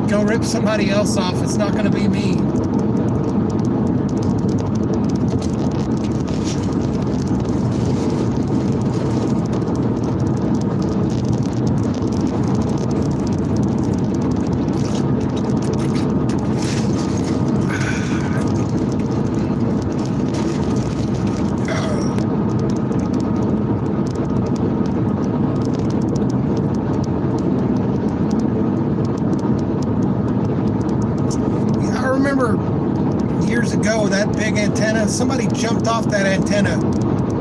Go rip somebody else off. It's not gonna be me. Years ago, that big antenna, somebody jumped off that antenna,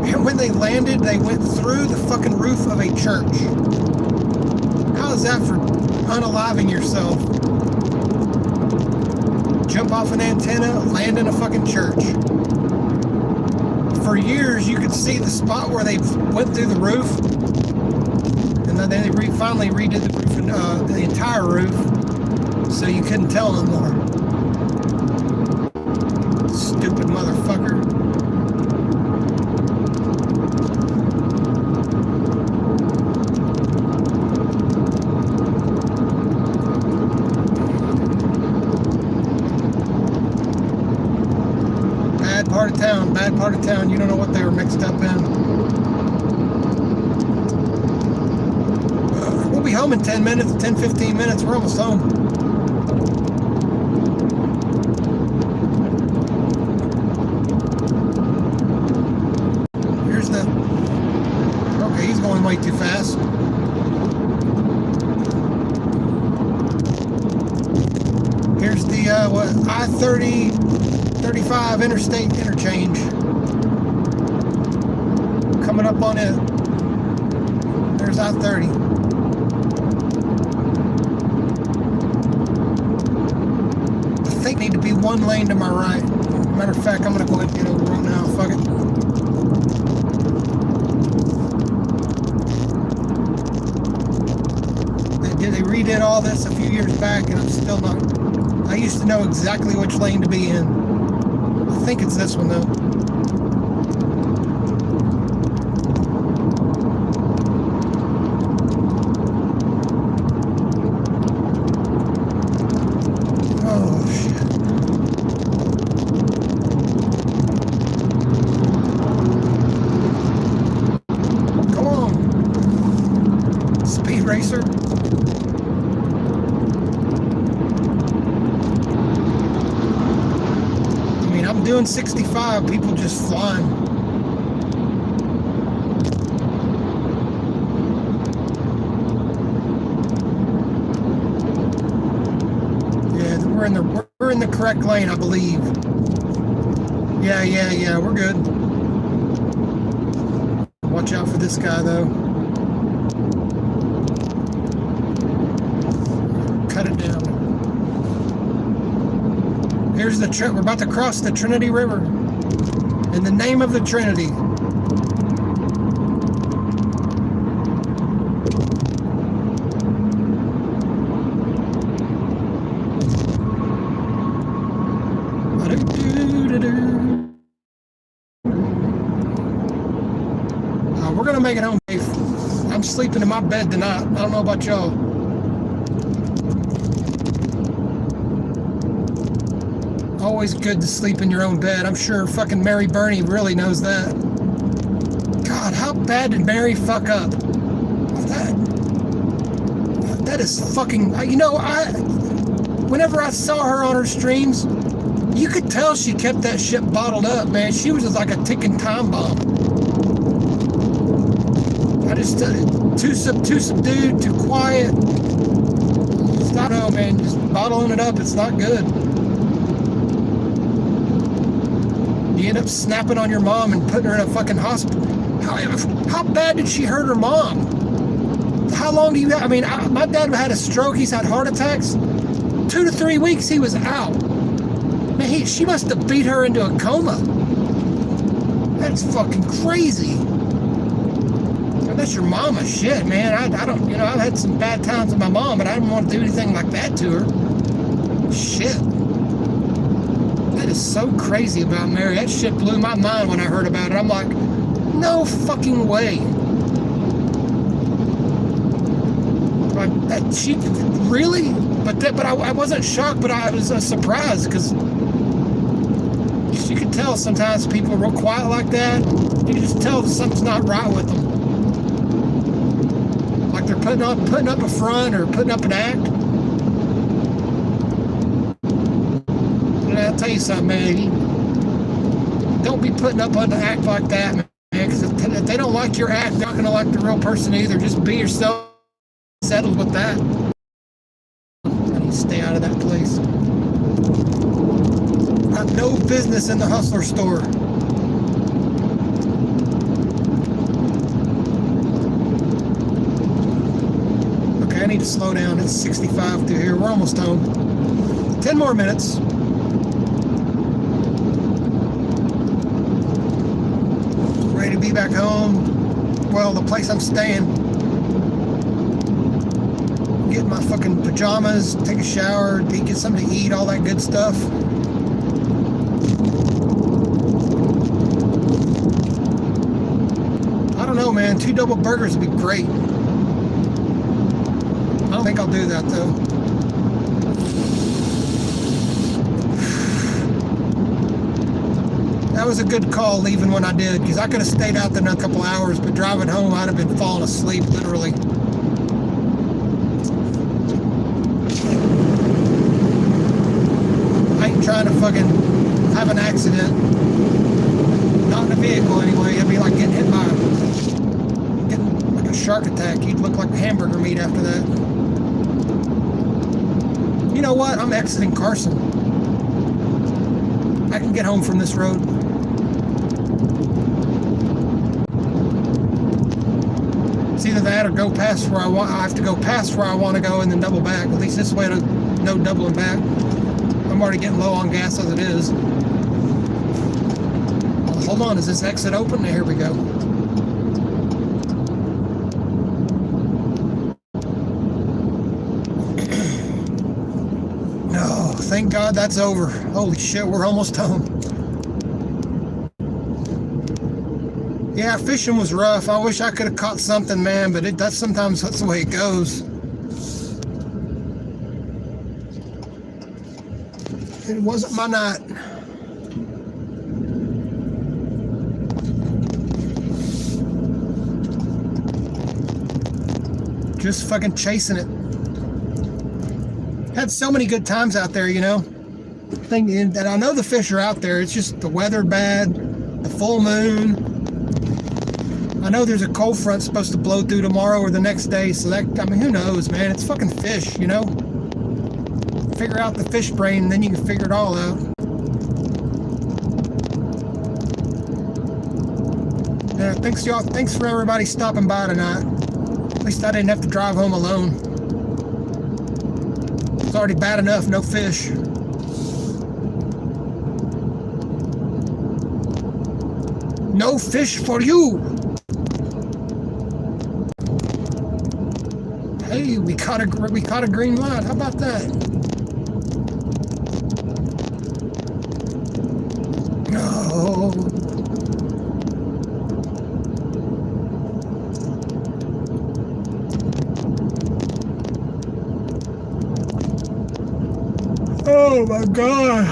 and when they landed, they went through the fucking roof of a church. How is that for unaliving yourself? Jump off an antenna, land in a fucking church. For years, you could see the spot where they went through the roof, and then they finally redid the roof, and the entire roof, so you couldn't tell no more. Stupid motherfucker. Bad part of town, bad part of town. You don't know what they were mixed up in. We'll be home in 10 minutes, 10, 15 minutes. We're almost home. Way too fast. Here's the I-30, 35 interstate interchange. Coming up on it. There's I-30. I think need to be one lane to my right. Matter of fact, I'm gonna go ahead and get over right now. Fuck it. They redid all this a few years back, and I'm still not. I used to know exactly which lane to be in. I think it's this one though. Oh shit. Come on. Speed racer. I'm doing 65, people just flying. Yeah, we're in the correct lane, I believe. Yeah, we're good. Watch out for this guy though. Cut it down. Here's the we're about to cross the Trinity River. In the name of the Trinity. We're gonna make it home safe. I'm sleeping in my bed tonight. I don't know about y'all. Always good to sleep in your own bed. I'm sure fucking Mary Burney really knows that. God, how bad did Mary fuck up? That is fucking. You know, whenever I saw her on her streams, you could tell she kept that shit bottled up, man. She was just like a ticking time bomb. I just too subdued, too quiet. Stop, no, man. Just bottling it up. It's not good. You end up snapping on your mom and putting her in a fucking hospital. How bad did she hurt her mom? How long do you have? I mean, my dad had a stroke. He's had heart attacks. 2 to 3 weeks he was out. Man, she must have beat her into a coma. That's fucking crazy. That's your mama. Shit, man. I don't, I've had some bad times with my mom, but I didn't want to do anything like that to her. Shit. That is so crazy about Mary. That shit blew my mind when I heard about it. I'm like, no fucking way. Like, that, she really? But I wasn't shocked, but I was surprised because you could tell sometimes people are real quiet like that. You can just tell something's not right with them. Like they're putting up a front or putting up an act. And I'll tell you something, man. Don't be putting up an act like that, man. Because if they don't like your act, they're not going to like the real person either. Just be yourself. Settled with that. I need to stay out of that place. Got no business in the Hustler store. Okay, I need to slow down. It's 65 through here. We're almost home. 10 more minutes. Ready to be back home. Well, the place I'm staying. Get my fucking pajamas, take a shower, get something to eat, all that good stuff. I don't know, man. 2 double burgers would be great. I don't think I'll do that, though. That was a good call leaving when I did, because I could have stayed out there in a couple hours, but driving home, I'd have been falling asleep, literally. Trying to fucking have an accident. Not in a vehicle anyway. It'd be like getting hit by like a shark attack. You'd look like hamburger meat after that. You know what? I'm exiting Carson. I can get home from this road. It's either that or go past where I want. I have to go past where I want to go and then double back. At least this way, no doubling back. I'm already getting low on gas as it is. Well, hold on, is this exit open? Here we go. No, thank God that's over. Holy shit, we're almost home. Yeah, fishing was rough. I wish I could have caught something, man, but sometimes that's the way it goes. It wasn't my night. Just fucking chasing it. Had so many good times out there, Thinking that I know the fish are out there. It's just the weather bad, the full moon. I know there's a cold front supposed to blow through tomorrow or the next day, so who knows, man? It's fucking fish, Figure out the fish brain, and then you can figure it all out. Yeah, thanks for everybody stopping by tonight. At least I didn't have to drive home alone. It's already bad enough, no fish. No fish for you! Hey, we caught a green light. How about that? No. Oh my God.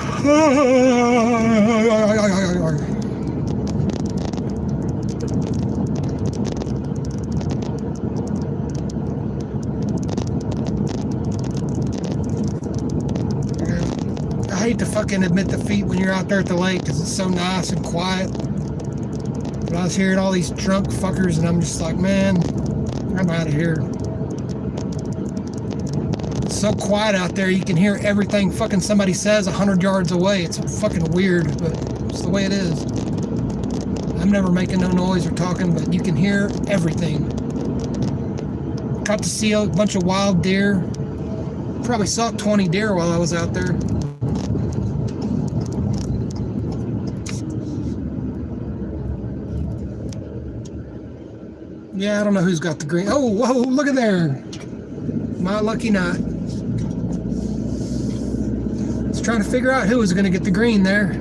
I hate to fucking admit defeat when you're out there at the lake because it's so nice and quiet. But I was hearing all these drunk fuckers and I'm just like, man, I'm out of here. It's so quiet out there, you can hear everything fucking somebody says 100 yards away. It's fucking weird, but it's the way it is. I'm never making no noise or talking, but you can hear everything. Got to see a bunch of wild deer. Probably saw 20 deer while I was out there. Yeah, I don't know who's got the green. Oh, whoa, look at there. My lucky not. Let's try to figure out who was going to get the green there.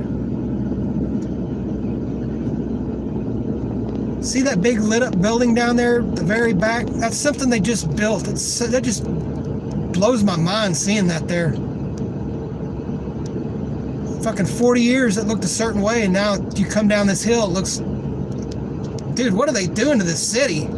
See that big lit up building down there at the very back? That's something they just built. That just blows my mind seeing that there. Fucking 40 years it looked a certain way, and now you come down this hill, it looks... Dude, what are they doing to this city?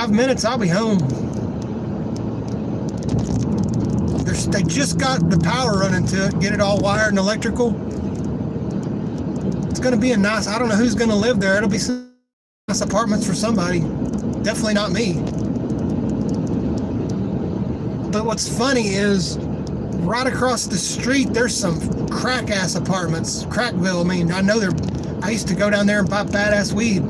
Minutes, I'll be home. They just got the power running to it, get it all wired and electrical. It's going to be a nice, I don't know who's going to live there. It'll be some nice apartments for somebody. Definitely not me. But what's funny is right across the street, there's some crack ass apartments. Crackville, I mean, I used to go down there and buy badass weed.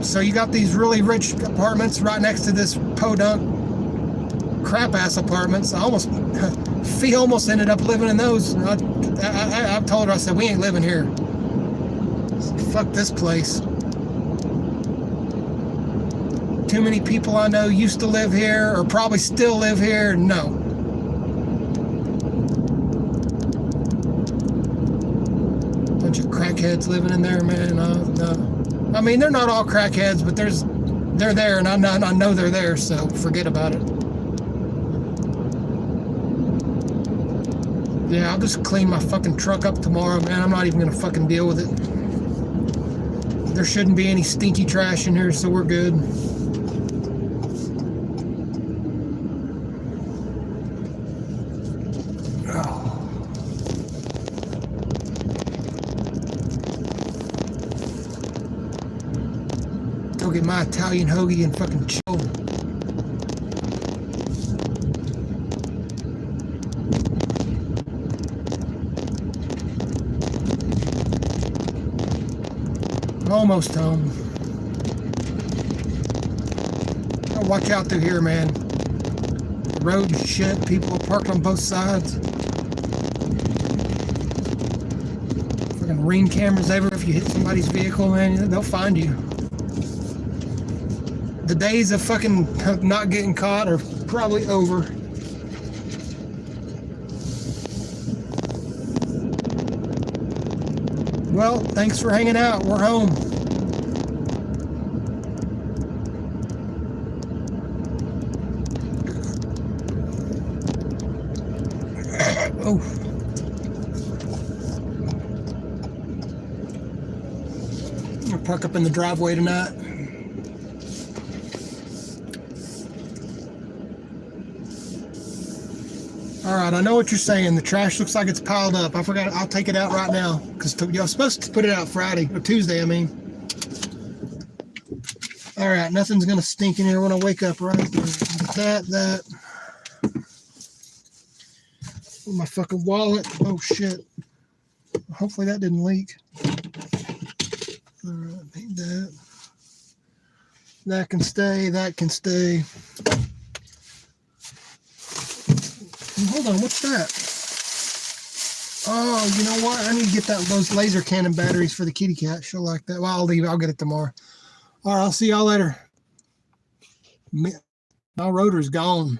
So you got these really rich apartments right next to this podunk crap ass apartments. Fee almost ended up living in those. I told her, I said, we ain't living here. Fuck this place. Too many people I know used to live here or probably still live here. No. Bunch of crackheads living in there, man. No. I mean, they're not all crackheads, but they're there, and I know they're there, so forget about it. Yeah, I'll just clean my fucking truck up tomorrow, man. I'm not even gonna fucking deal with it. There shouldn't be any stinky trash in here, so we're good. Get my Italian hoagie and fucking chill. Almost home. Oh, watch out through here, man. The road is shit. People are parked on both sides. Fucking ring cameras everywhere. If you hit somebody's vehicle, man, they'll find you. The days of fucking not getting caught are probably over. Well, thanks for hanging out. We're home. Oh. I'll park up in the driveway tonight. All right, I know what you're saying. The trash looks like it's piled up. I forgot. I'll take it out right now because you're supposed to put it out Friday or Tuesday. I mean. All right, nothing's gonna stink in here when I wake up, right? That. My fucking wallet. Oh shit. Hopefully that didn't leak. All right, need that. That can stay. That can stay. Hold on, what's that? Oh, you know what? I need to get those laser cannon batteries for the kitty cat. She'll like that. Well, I'll leave it. I'll get it tomorrow. All right, I'll see y'all later. My rotor's gone.